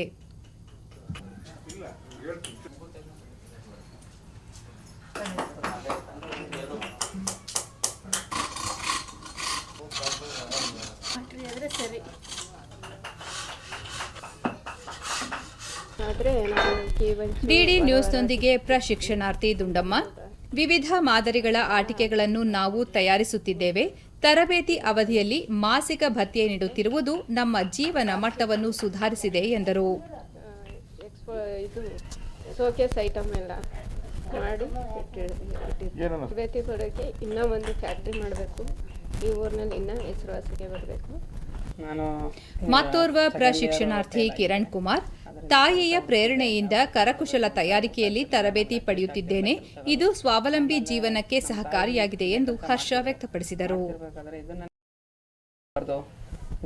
ಡಿಡಿ ನ್ಯೂಸ್ನೊಂದಿಗೆ ಪ್ರಶಿಕ್ಷಣಾರ್ಥಿ ದುಂಡಮ್ಮ ವಿವಿಧ ಮಾದರಿಗಳ ಆಟಿಕೆಗಳನ್ನು ನಾವು ತಯಾರಿಸುತ್ತಿದ್ದೇವೆ. ತರಬೇತಿ ಅವಧಿಯಲ್ಲಿ ಮಾಸಿಕ ಭತ್ಯೆ ನೀಡುತ್ತಿರುವುದು ನಮ್ಮ ಜೀವನ ಮಟ್ಟವನ್ನು ಸುಧಾರಿಸಿದೆ ಎಂದರು. ಶೋಕೇಸ್ ಐಟಮ್ ಎಲ್ಲ ಮಾಡಿ ತರಬೇತಿ ಕೊಡೋಕ್ಕೆ ಇನ್ನೂ ಒಂದು ಫ್ಯಾಕ್ಟ್ರಿ ಮಾಡಬೇಕು. ಈ ಊರಿನಲ್ಲಿ ಇನ್ನೂ ಹೆಸರುವಾಸಿಗೆ ಬರಬೇಕು. ಮತ್ತೋರ್ವ ಪ್ರಶಿಕ್ಷಣಾರ್ಥಿ ಕಿರಣ್ ಕುಮಾರ್ ತಾಯಿಯ ಪ್ರೇರಣೆಯಿಂದ ಕರಕುಶಲ ತಯಾರಿಕೆಯಲ್ಲಿ ತರಬೇತಿ ಪಡೆಯುತ್ತಿದ್ದೇನೆ. ಇದು ಸ್ವಾವಲಂಬಿ ಜೀವನಕ್ಕೆ ಸಹಕಾರಿಯಾಗಿದೆ ಎಂದು ಹರ್ಷ ವ್ಯಕ್ತಪಡಿಸಿದರು.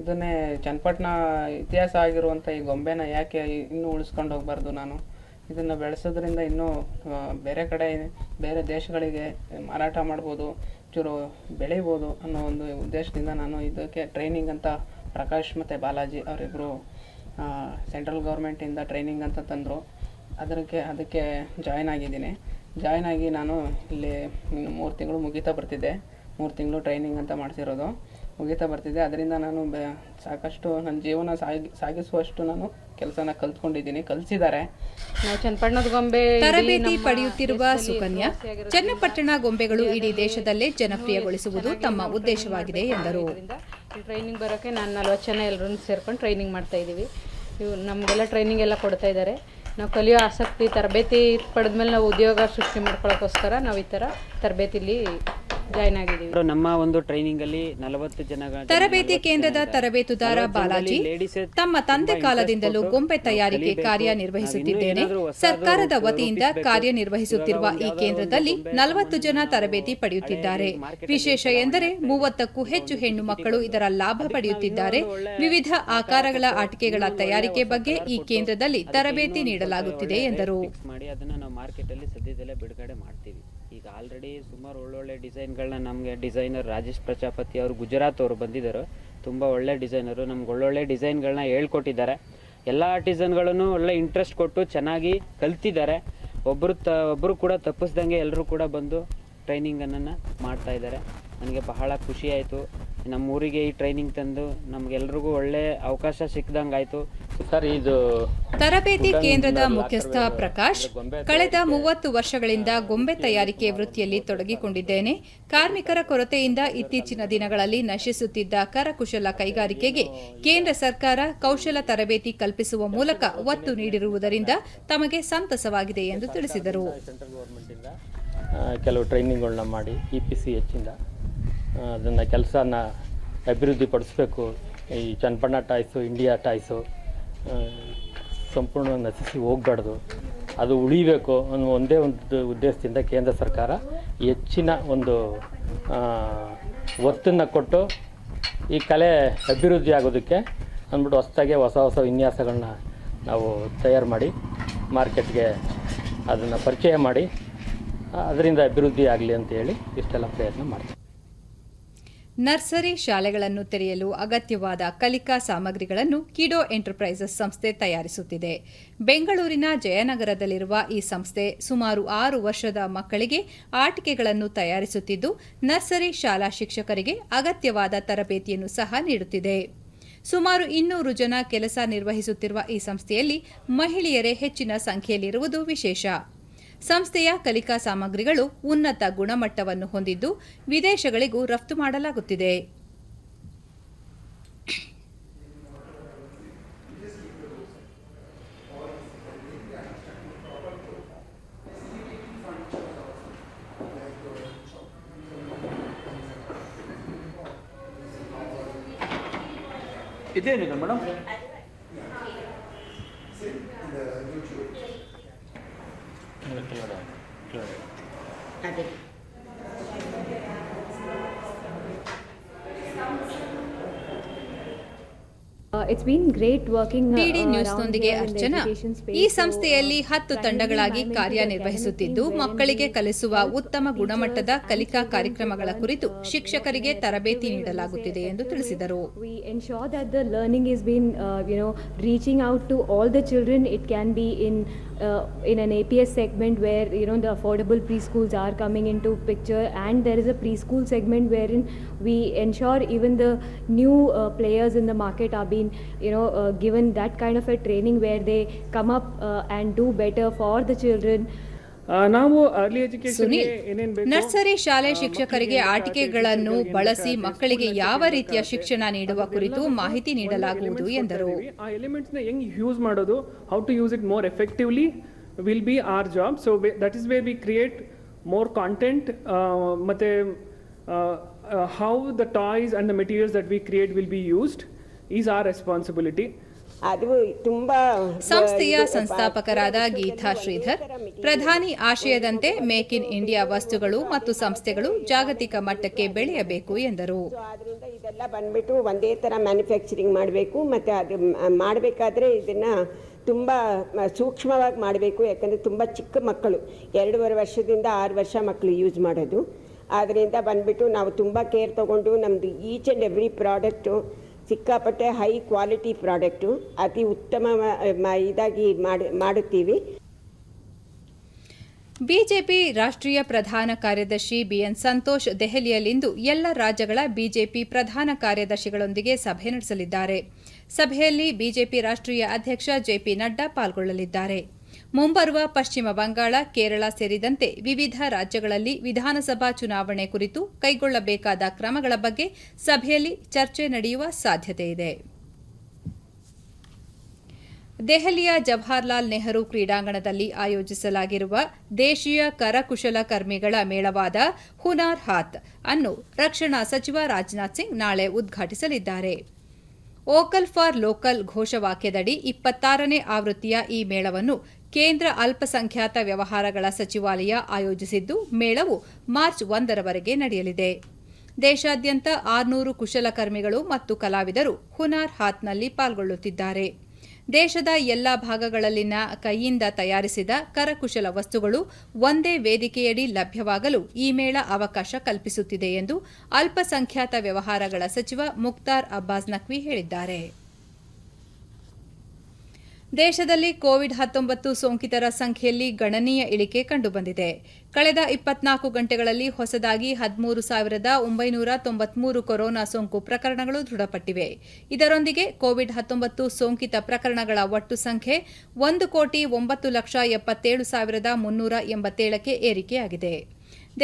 ಇದನ್ನೇ ಚನ್ನಪಟ್ಟಣ ಇತಿಹಾಸ ಆಗಿರುವಂಥ ಈ ಗೊಂಬೆನ ಯಾಕೆ ಇನ್ನೂ ಉಳಿಸ್ಕೊಂಡು ಹೋಗಬಾರ್ದು ನಾನು ಇದನ್ನು ಬೆಳೆಸೋದ್ರಿಂದ ಇನ್ನೂ ಬೇರೆ ಕಡೆ ಬೇರೆ ದೇಶಗಳಿಗೆ ಮಾರಾಟ ಮಾಡ್ಬೋದು, ಚೂರು ಬೆಳಿಬೋದು ಅನ್ನೋ ಒಂದು ಉದ್ದೇಶದಿಂದ ನಾನು ಇದಕ್ಕೆ ಟ್ರೈನಿಂಗ್ ಅಂತ ಪ್ರಕಾಶ್ ಮತ್ತು ಬಾಲಾಜಿ ಅವರಿಬ್ಬರು ಸೆಂಟ್ರಲ್ ಗೌರ್ಮೆಂಟಿಂದ ಟ್ರೈನಿಂಗ್ ಅಂತ ತಂದರು. ಅದಕ್ಕೆ ಜಾಯ್ನ್ ಆಗಿದ್ದೀನಿ. ಜಾಯ್ನ್ ಆಗಿ ನಾನು ಇಲ್ಲಿ 3 ತಿಂಗಳು ಮುಗೀತಾ ಬರ್ತಿದ್ದೆ. 3 ತಿಂಗಳು ಟ್ರೈನಿಂಗ್ ಅಂತ ಮಾಡಿಸಿರೋದು ಮುಗೀತಾ ಬರ್ತಿದ್ದೆ. ಅದರಿಂದ ನಾನು ಸಾಕಷ್ಟು ನನ್ನ ಜೀವನ ಸಾಗಿಸುವಷ್ಟು ನಾನು ಕೆಲಸನ ಕಲಿಸಿದ್ದಾರೆ. ನಾವು ಚನ್ನಪಟ್ಟಣದ ಗೊಂಬೆ ತರಬೇತಿ ಪಡೆಯುತ್ತಿರುವ ಸುಕನ್ಯಾ, ಚನ್ನಪಟ್ಟಣ ಗೊಂಬೆಗಳು ಇಡೀ ದೇಶದಲ್ಲೇ ಜನಪ್ರಿಯಗೊಳಿಸುವುದು ತಮ್ಮ ಉದ್ದೇಶವಾಗಿದೆ ಎಂದರು. ಟ್ರೈನಿಂಗ್ ಬರೋಕ್ಕೆ ನಾನು 40 ಜನ ಎಲ್ಲರೂ ಸೇರ್ಕೊಂಡು ಟ್ರೈನಿಂಗ್ ಮಾಡ್ತಾ ಇದ್ದೀವಿ. ಇವು ನಮಗೆಲ್ಲ ಟ್ರೈನಿಂಗ್ ಎಲ್ಲ ಕೊಡ್ತಾ ಇದ್ದಾರೆ. ನಾವು ಕಲಿಯೋ ಆಸಕ್ತಿ ತರಬೇತಿ ಪಡೆದ್ಮೇಲೆ ನಾವು ಉದ್ಯೋಗ ಸೃಷ್ಟಿ ಮಾಡ್ಕೊಳ್ಳೋಕ್ಕೋಸ್ಕರ ನಾವು ಈ ಥರ ತರಬೇತಿಲಿ ಜಾಯ್ನ್ ಆಗಿದ್ದೀವಿ. ನಮ್ಮ ಒಂದು ಟ್ರೈನಿಂಗಲ್ಲಿ 40 ಜನ ತರಬೇತಿ ಕೇಂದ್ರದ ತರಬೇತುದಾರ ಬಾಲಾಜಿ, ತಮ್ಮ ತಂದೆ ಕಾಲದಿಂದಲೂ ಗೊಂಬೆ ತಯಾರಿಕೆ ಕಾರ್ಯನಿರ್ವಹಿಸುತ್ತಿದ್ದೇನೆ. ಸರ್ಕಾರದ ವತಿಯಿಂದ ಕಾರ್ಯನಿರ್ವಹಿಸುತ್ತಿರುವ ಈ ಕೇಂದ್ರದಲ್ಲಿ 40 ಜನ ತರಬೇತಿ ಪಡೆಯುತ್ತಿದ್ದಾರೆ. ವಿಶೇಷ ಎಂದರೆ 30ಕ್ಕೂ ಹೆಚ್ಚು ಹೆಣ್ಣು ಮಕ್ಕಳು ಇದರ ಲಾಭ ಪಡೆಯುತ್ತಿದ್ದಾರೆ. ವಿವಿಧ ಆಕಾರಗಳ ಆಟಿಕೆಗಳ ತಯಾರಿಕೆ ಬಗ್ಗೆ ಈ ಕೇಂದ್ರದಲ್ಲಿ ತರಬೇತಿ ನೀಡಲಾಗುತ್ತಿದೆ ಎಂದರು. ಅದನ್ನ ನಾವು ಮಾರ್ಕೆಟ್ ಅಲ್ಲಿ ಸದ್ಯದಲ್ಲೇ ಬಿಡುಗಡೆ ಮಾಡ್ತೀವಿ. ಈಗ ಆಲ್ರೆಡಿ ಸುಮಾರು ಒಳ್ಳೊಳ್ಳೆ ಡಿಸೈನ್ಗಳನ್ನ ನಮಗೆ ಡಿಸೈನರ್ ರಾಜೇಶ್ ಪ್ರಜಾಪತಿ ಅವರು ಗುಜರಾತ್ ಅವರು ಬಂದಿದ್ದರು. ತುಂಬ ಒಳ್ಳೆ ಡಿಸೈನರು, ನಮ್ಗೆ ಒಳ್ಳೊಳ್ಳೆ ಡಿಸೈನ್ಗಳನ್ನ ಹೇಳ್ಕೊಟ್ಟಿದ್ದಾರೆ. ಎಲ್ಲ ಡಿಸೈನ್ಗಳನ್ನು ಒಳ್ಳೆ ಇಂಟ್ರೆಸ್ಟ್ ಕೊಟ್ಟು ಚೆನ್ನಾಗಿ ಕಲ್ತಿದ್ದಾರೆ. ಒಬ್ಬರು ಕೂಡ ತಪ್ಪಿಸ್ದಂಗೆ ಎಲ್ಲರೂ ಕೂಡ ಬಂದು ಟ್ರೈನಿಂಗನ್ನು ಮಾಡ್ತಾ ಇದ್ದಾರೆ. ನನಗೆ ಬಹಳ ಖುಷಿ ಆಯಿತು. ನಮ್ಮೂರಿಗೆ ಈ ಟ್ರೈನಿಂಗ್ ತಂದು ನಮಗೆಲ್ರಿಗೂ ಒಳ್ಳೆ ಅವಕಾಶ ಸಿಕ್ಕಿದಂಗೆ ಆಯಿತು. ಸರ್, ಇದು ತರಬೇತಿ ಕೇಂದ್ರದ ಮುಖ್ಯಸ್ಥ ಪ್ರಕಾಶ್, ಕಳೆದ 30 ವರ್ಷಗಳಿಂದ ಗೊಂಬೆ ತಯಾರಿಕೆ ವೃತ್ತಿಯಲ್ಲಿ ತೊಡಗಿಕೊಂಡಿದ್ದೇನೆ. ಕಾರ್ಮಿಕರ ಕೊರತೆಯಿಂದ ಇತ್ತೀಚಿನ ದಿನಗಳಲ್ಲಿ ನಶಿಸುತ್ತಿದ್ದ ಕರಕುಶಲ ಕೈಗಾರಿಕೆಗೆ ಕೇಂದ್ರ ಸರ್ಕಾರ ಕೌಶಲ ತರಬೇತಿ ಕಲ್ಪಿಸುವ ಮೂಲಕ ಒತ್ತು ನೀಡಿರುವುದರಿಂದ ತಮಗೆ ಸಂತಸವಾಗಿದೆ ಎಂದು ತಿಳಿಸಿದರು. ಸೆಂಟ್ರಲ್ ಗೌರ್ಮೆಂಟಿಂದ ಕೆಲವು ಟ್ರೈನಿಂಗ್ಗಳನ್ನ ಮಾಡಿ EPCH ಇಂದ ಅದನ್ನು ಕೆಲಸನ ಅಭಿವೃದ್ಧಿಪಡಿಸಬೇಕು. ಈ ಚನ್ನಪಟ್ಟಣ ಟಾಯ್ಸು, ಇಂಡಿಯಾ ಟಾಯ್ಸು ಸಂಪೂರ್ಣ ನಶಿಸಿ ಹೋಗಬಾರ್ದು, ಅದು ಉಳಿಬೇಕು ಅನ್ನೋ ಒಂದೇ ಒಂದು ಉದ್ದೇಶದಿಂದ ಕೇಂದ್ರ ಸರ್ಕಾರ ಹೆಚ್ಚಿನ ಒಂದು ಒತ್ತನ್ನು ಕೊಟ್ಟು ಈ ಕಲೆ ಅಭಿವೃದ್ಧಿ ಆಗೋದಕ್ಕೆ ಅಂದ್ಬಿಟ್ಟು ಹೊಸ ವಿನ್ಯಾಸಗಳನ್ನ ನಾವು ತಯಾರು ಮಾಡಿ ಮಾರ್ಕೆಟ್ಗೆ ಅದನ್ನು ಪರಿಚಯ ಮಾಡಿ ಅದರಿಂದ ಅಭಿವೃದ್ಧಿ ಆಗಲಿ ಅಂತೇಳಿ ಇಷ್ಟೆಲ್ಲ ಪ್ರಯತ್ನ ಮಾಡ್ತೀವಿ. ನರ್ಸರಿ ಶಾಲೆಗಳನ್ನು ತೆರೆಯಲು ಅಗತ್ಯವಾದ ಕಲಿಕಾ ಸಾಮಗ್ರಿಗಳನ್ನು ಕಿಡೋ ಎಂಟರ್ಪ್ರೈಸಸ್ ಸಂಸ್ಥೆ ತಯಾರಿಸುತ್ತಿದೆ. ಬೆಂಗಳೂರಿನ ಜಯನಗರದಲ್ಲಿರುವ ಈ ಸಂಸ್ಥೆ ಸುಮಾರು 6 ವರ್ಷದ ಮಕ್ಕಳಿಗೆ ಆಟಿಕೆಗಳನ್ನು ತಯಾರಿಸುತ್ತಿದ್ದು, ನರ್ಸರಿ ಶಾಲಾ ಶಿಕ್ಷಕರಿಗೆ ಅಗತ್ಯವಾದ ತರಬೇತಿಯನ್ನು ಸಹ ನೀಡುತ್ತಿದೆ. ಸುಮಾರು 200 ಜನ ಕೆಲಸ ನಿರ್ವಹಿಸುತ್ತಿರುವ ಈ ಸಂಸ್ಥೆಯಲ್ಲಿ ಮಹಿಳೆಯರೇ ಹೆಚ್ಚಿನ ಸಂಖ್ಯೆಯಲ್ಲಿರುವುದು ವಿಶೇಷ. ಸಂಸ್ಥೆಯ ಕಲಿಕಾ ಸಾಮಗ್ರಿಗಳು ಉನ್ನತ ಗುಣಮಟ್ಟವನ್ನು ಹೊಂದಿದ್ದು ವಿದೇಶಗಳಿಗೂ ರಫ್ತು ಮಾಡಲಾಗುತ್ತಿದೆ. ಇದೇನಿದೆ ಮೇಡಮ್? ಅದೇ ಡಿಡಿ ನ್ಯೂಸ್ನೊಂದಿಗೆ ಅರ್ಚನಾ. ಈ ಸಂಸ್ಥೆಯಲ್ಲಿ 10 ತಂಡಗಳಾಗಿ ಕಾರ್ಯನಿರ್ವಹಿಸುತ್ತಿದ್ದು, ಮಕ್ಕಳಿಗೆ ಕಲಿಸುವ ಉತ್ತಮ ಗುಣಮಟ್ಟದ ಕಲಿಕಾ ಕಾರ್ಯಕ್ರಮಗಳ ಕುರಿತು ಶಿಕ್ಷಕರಿಗೆ ತರಬೇತಿ ನೀಡಲಾಗುತ್ತಿದೆ ಎಂದು ತಿಳಿಸಿದರು. In an APS segment where the affordable preschools are coming into picture, and there is a preschool segment wherein we ensure even the new players in the market are being given that kind of a training where they come up and do better for the children. Sunil, nursery ಶಾಲೆ ಶಿಕ್ಷಕರಿಗೆ ಆಟಿಕೆಗಳನ್ನು ಬಳಸಿ ಮಕ್ಕಳಿಗೆ ಯಾವ ರೀತಿಯ ಶಿಕ್ಷಣ ನೀಡುವ ಕುರಿತು ಮಾಹಿತಿ ನೀಡಲಾಗುವುದು ಎಂದರು. ಆ ಎಲಿಮೆಂಟ್ಸ್ ನ ಹೆಂಗ್ ಯೂಸ್ ಮಾಡೋದು, how to use it more effectively will be our job. So that is where we create more content, ಮತ್ತೆ how the toys and the materials that we create will be used is our responsibility. ಅದು ತುಂಬ ಸಂಸ್ಥೆಯ ಸಂಸ್ಥಾಪಕರಾದ ಗೀತಾ ಶ್ರೀಧರ್ ಪ್ರಧಾನಿ ಆಶಯದಂತೆ make in India ವಸ್ತುಗಳು ಮತ್ತು ಸಂಸ್ಥೆಗಳು ಜಾಗತಿಕ ಮಟ್ಟಕ್ಕೆ ಬೆಳೆಯಬೇಕು ಎಂದರು. ಅದರಿಂದ ಇದೆಲ್ಲ ಬಂದ್ಬಿಟ್ಟು ಒಂದೇ ಥರ ಮ್ಯಾನುಫ್ಯಾಕ್ಚರಿಂಗ್ ಮಾಡಬೇಕು ಮತ್ತು ಅದು ಮಾಡಬೇಕಾದ್ರೆ ಇದನ್ನು ತುಂಬ ಸೂಕ್ಷ್ಮವಾಗಿ ಮಾಡಬೇಕು. ಯಾಕಂದರೆ ತುಂಬ ಚಿಕ್ಕ ಮಕ್ಕಳು 2.5 ವರ್ಷದಿಂದ 6 ವರ್ಷ ಮಕ್ಕಳು ಯೂಸ್ ಮಾಡೋದು. ಆದ್ದರಿಂದ ಬಂದ್ಬಿಟ್ಟು ನಾವು ತುಂಬ ಕೇರ್ ತೊಗೊಂಡು ನಮ್ಮದು ಈಚ್ ಆ್ಯಂಡ್ ಎವ್ರಿ ಪ್ರಾಡಕ್ಟು ಸಿಕ್ಕಾಪಟ್ಟೆ ಹೈ ಕ್ವಾಲಿಟಿ ಪ್ರಾಡಕ್ಟು ಅತಿ ಉತ್ತಮ ಇದಾಗಿ ಮಾಡುತ್ತೀವಿ. ಬಿಜೆಪಿ ರಾಷ್ಟ್ರೀಯ ಪ್ರಧಾನ ಕಾರ್ಯದರ್ಶಿ ಬಿಎನ್ ಸಂತೋಷ್ ದೆಹಲಿಯಲ್ಲಿಂದು ಎಲ್ಲ ರಾಜ್ಯಗಳ ಬಿಜೆಪಿ ಪ್ರಧಾನ ಕಾರ್ಯದರ್ಶಿಗಳೊಂದಿಗೆ ಸಭೆ ನಡೆಸಲಿದ್ದಾರೆ. ಸಭೆಯಲ್ಲಿ ಬಿಜೆಪಿ ರಾಷ್ಟ್ರೀಯ ಅಧ್ಯಕ್ಷ ಜೆಪಿ ನಡ್ಡಾ ಪಾಲ್ಗೊಳ್ಳಲಿದ್ದಾರೆ. ಮುಂಬರುವ ಪಶ್ಚಿಮ ಬಂಗಾಳ, ಕೇರಳ ಸೇರಿದಂತೆ ವಿವಿಧ ರಾಜ್ಯಗಳಲ್ಲಿ ವಿಧಾನಸಭಾ ಚುನಾವಣೆ ಕುರಿತು ಕೈಗೊಳ್ಳಬೇಕಾದ ಕ್ರಮಗಳ ಬಗ್ಗೆ ಸಭೆಯಲ್ಲಿ ಚರ್ಚೆ ನಡೆಯುವ ಸಾಧ್ಯತೆಯಿದೆ. ದೆಹಲಿಯ ಜವಾಹರ್ಲಾಲ್ ನೆಹರು ಕ್ರೀಡಾಂಗಣದಲ್ಲಿ ಆಯೋಜಿಸಲಾಗಿರುವ ದೇಶೀಯ ಕರಕುಶಲಕರ್ಮಿಗಳ ಮೇಳವಾದ ಹುನಾರ್ ಹಾತ್ ಅನ್ನು ರಕ್ಷಣಾ ಸಚಿವ ರಾಜನಾಥ್ ಸಿಂಗ್ ನಾಳೆ ಉದ್ಘಾಟಿಸಲಿದ್ದಾರೆ. ವೋಕಲ್ ಫಾರ್ ಲೋಕಲ್ ಘೋಷವಾಕ್ಯದಡಿ 26ನೇ ಆವೃತ್ತಿಯ ಈ ಮೇಳವನ್ನು ಕೇಂದ್ರ ಅಲ್ಪಸಂಖ್ಯಾತ ವ್ಯವಹಾರಗಳ ಸಚಿವಾಲಯ ಆಯೋಜಿಸಿದ್ದು, ಮೇಳವು ಮಾರ್ಚ್ 1ರವರೆಗೆ ನಡೆಯಲಿದೆ. ದೇಶಾದ್ಯಂತ 600 ಕುಶಲಕರ್ಮಿಗಳು ಮತ್ತು ಕಲಾವಿದರು ಹುನಾರ್ ಹಾತ್ನಲ್ಲಿ ಪಾಲ್ಗೊಳ್ಳುತ್ತಿದ್ದಾರೆ. ದೇಶದ ಎಲ್ಲಾ ಭಾಗಗಳಲ್ಲಿನ ಕೈಯಿಂದ ತಯಾರಿಸಿದ ಕರಕುಶಲ ವಸ್ತುಗಳು ಒಂದೇ ವೇದಿಕೆಯಡಿ ಲಭ್ಯವಾಗಲು ಈ ಮೇಳ ಅವಕಾಶ ಕಲ್ಪಿಸುತ್ತಿದೆ ಎಂದು ಅಲ್ಪಸಂಖ್ಯಾತ ವ್ಯವಹಾರಗಳ ಸಚಿವ ಮುಖ್ತಾರ್ ಅಬ್ಬಾಸ್ ನಖ್ವಿ ಹೇಳಿದ್ದಾರೆ. ದೇಶದಲ್ಲಿ ಕೋವಿಡ್-19 ಸೋಂಕಿತರ ಸಂಖ್ಯೆಯಲ್ಲಿ ಗಣನೀಯ ಇಳಿಕೆ ಕಂಡುಬಂದಿದೆ. ಕಳೆದ 24 ಗಂಟೆಗಳಲ್ಲಿ ಹೊಸದಾಗಿ 13,993 ಕೊರೋನಾ ಸೋಂಕು ಪ್ರಕರಣಗಳು ದೃಢಪಟ್ಟಿವೆ. ಇದರೊಂದಿಗೆ ಕೋವಿಡ್-19 ಸೋಂಕಿತ ಪ್ರಕರಣಗಳ ಒಟ್ಟು ಸಂಖ್ಯೆ 1,77,387ಕ್ಕೆ ಏರಿಕೆಯಾಗಿದೆ.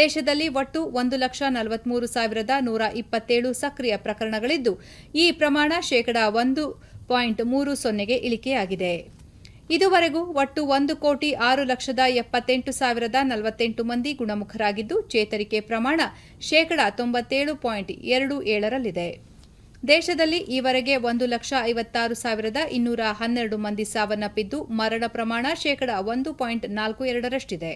ದೇಶದಲ್ಲಿ ಒಟ್ಟು 1,43,127 ಸಕ್ರಿಯ ಪ್ರಕರಣಗಳಿದ್ದು, ಈ ಪ್ರಮಾಣ ಶೇಕಡಾ 1.30ಗೆ ಇಳಿಕೆಯಾಗಿದೆ. ಇದುವರೆಗೂ ಒಟ್ಟು 1,06,78,048 ಮಂದಿ ಗುಣಮುಖರಾಗಿದ್ದು, ಚೇತರಿಕೆ ಪ್ರಮಾಣ ಶೇಕಡಾ 97.27ರಲ್ಲಿದೆ. ದೇಶದಲ್ಲಿ ಈವರೆಗೆ 1,56,212 ಮಂದಿ ಸಾವನ್ನಪ್ಪಿದ್ದು, ಮರಣ ಪ್ರಮಾಣ ಶೇಕಡಾ 1.42ರಷ್ಟಿದೆ.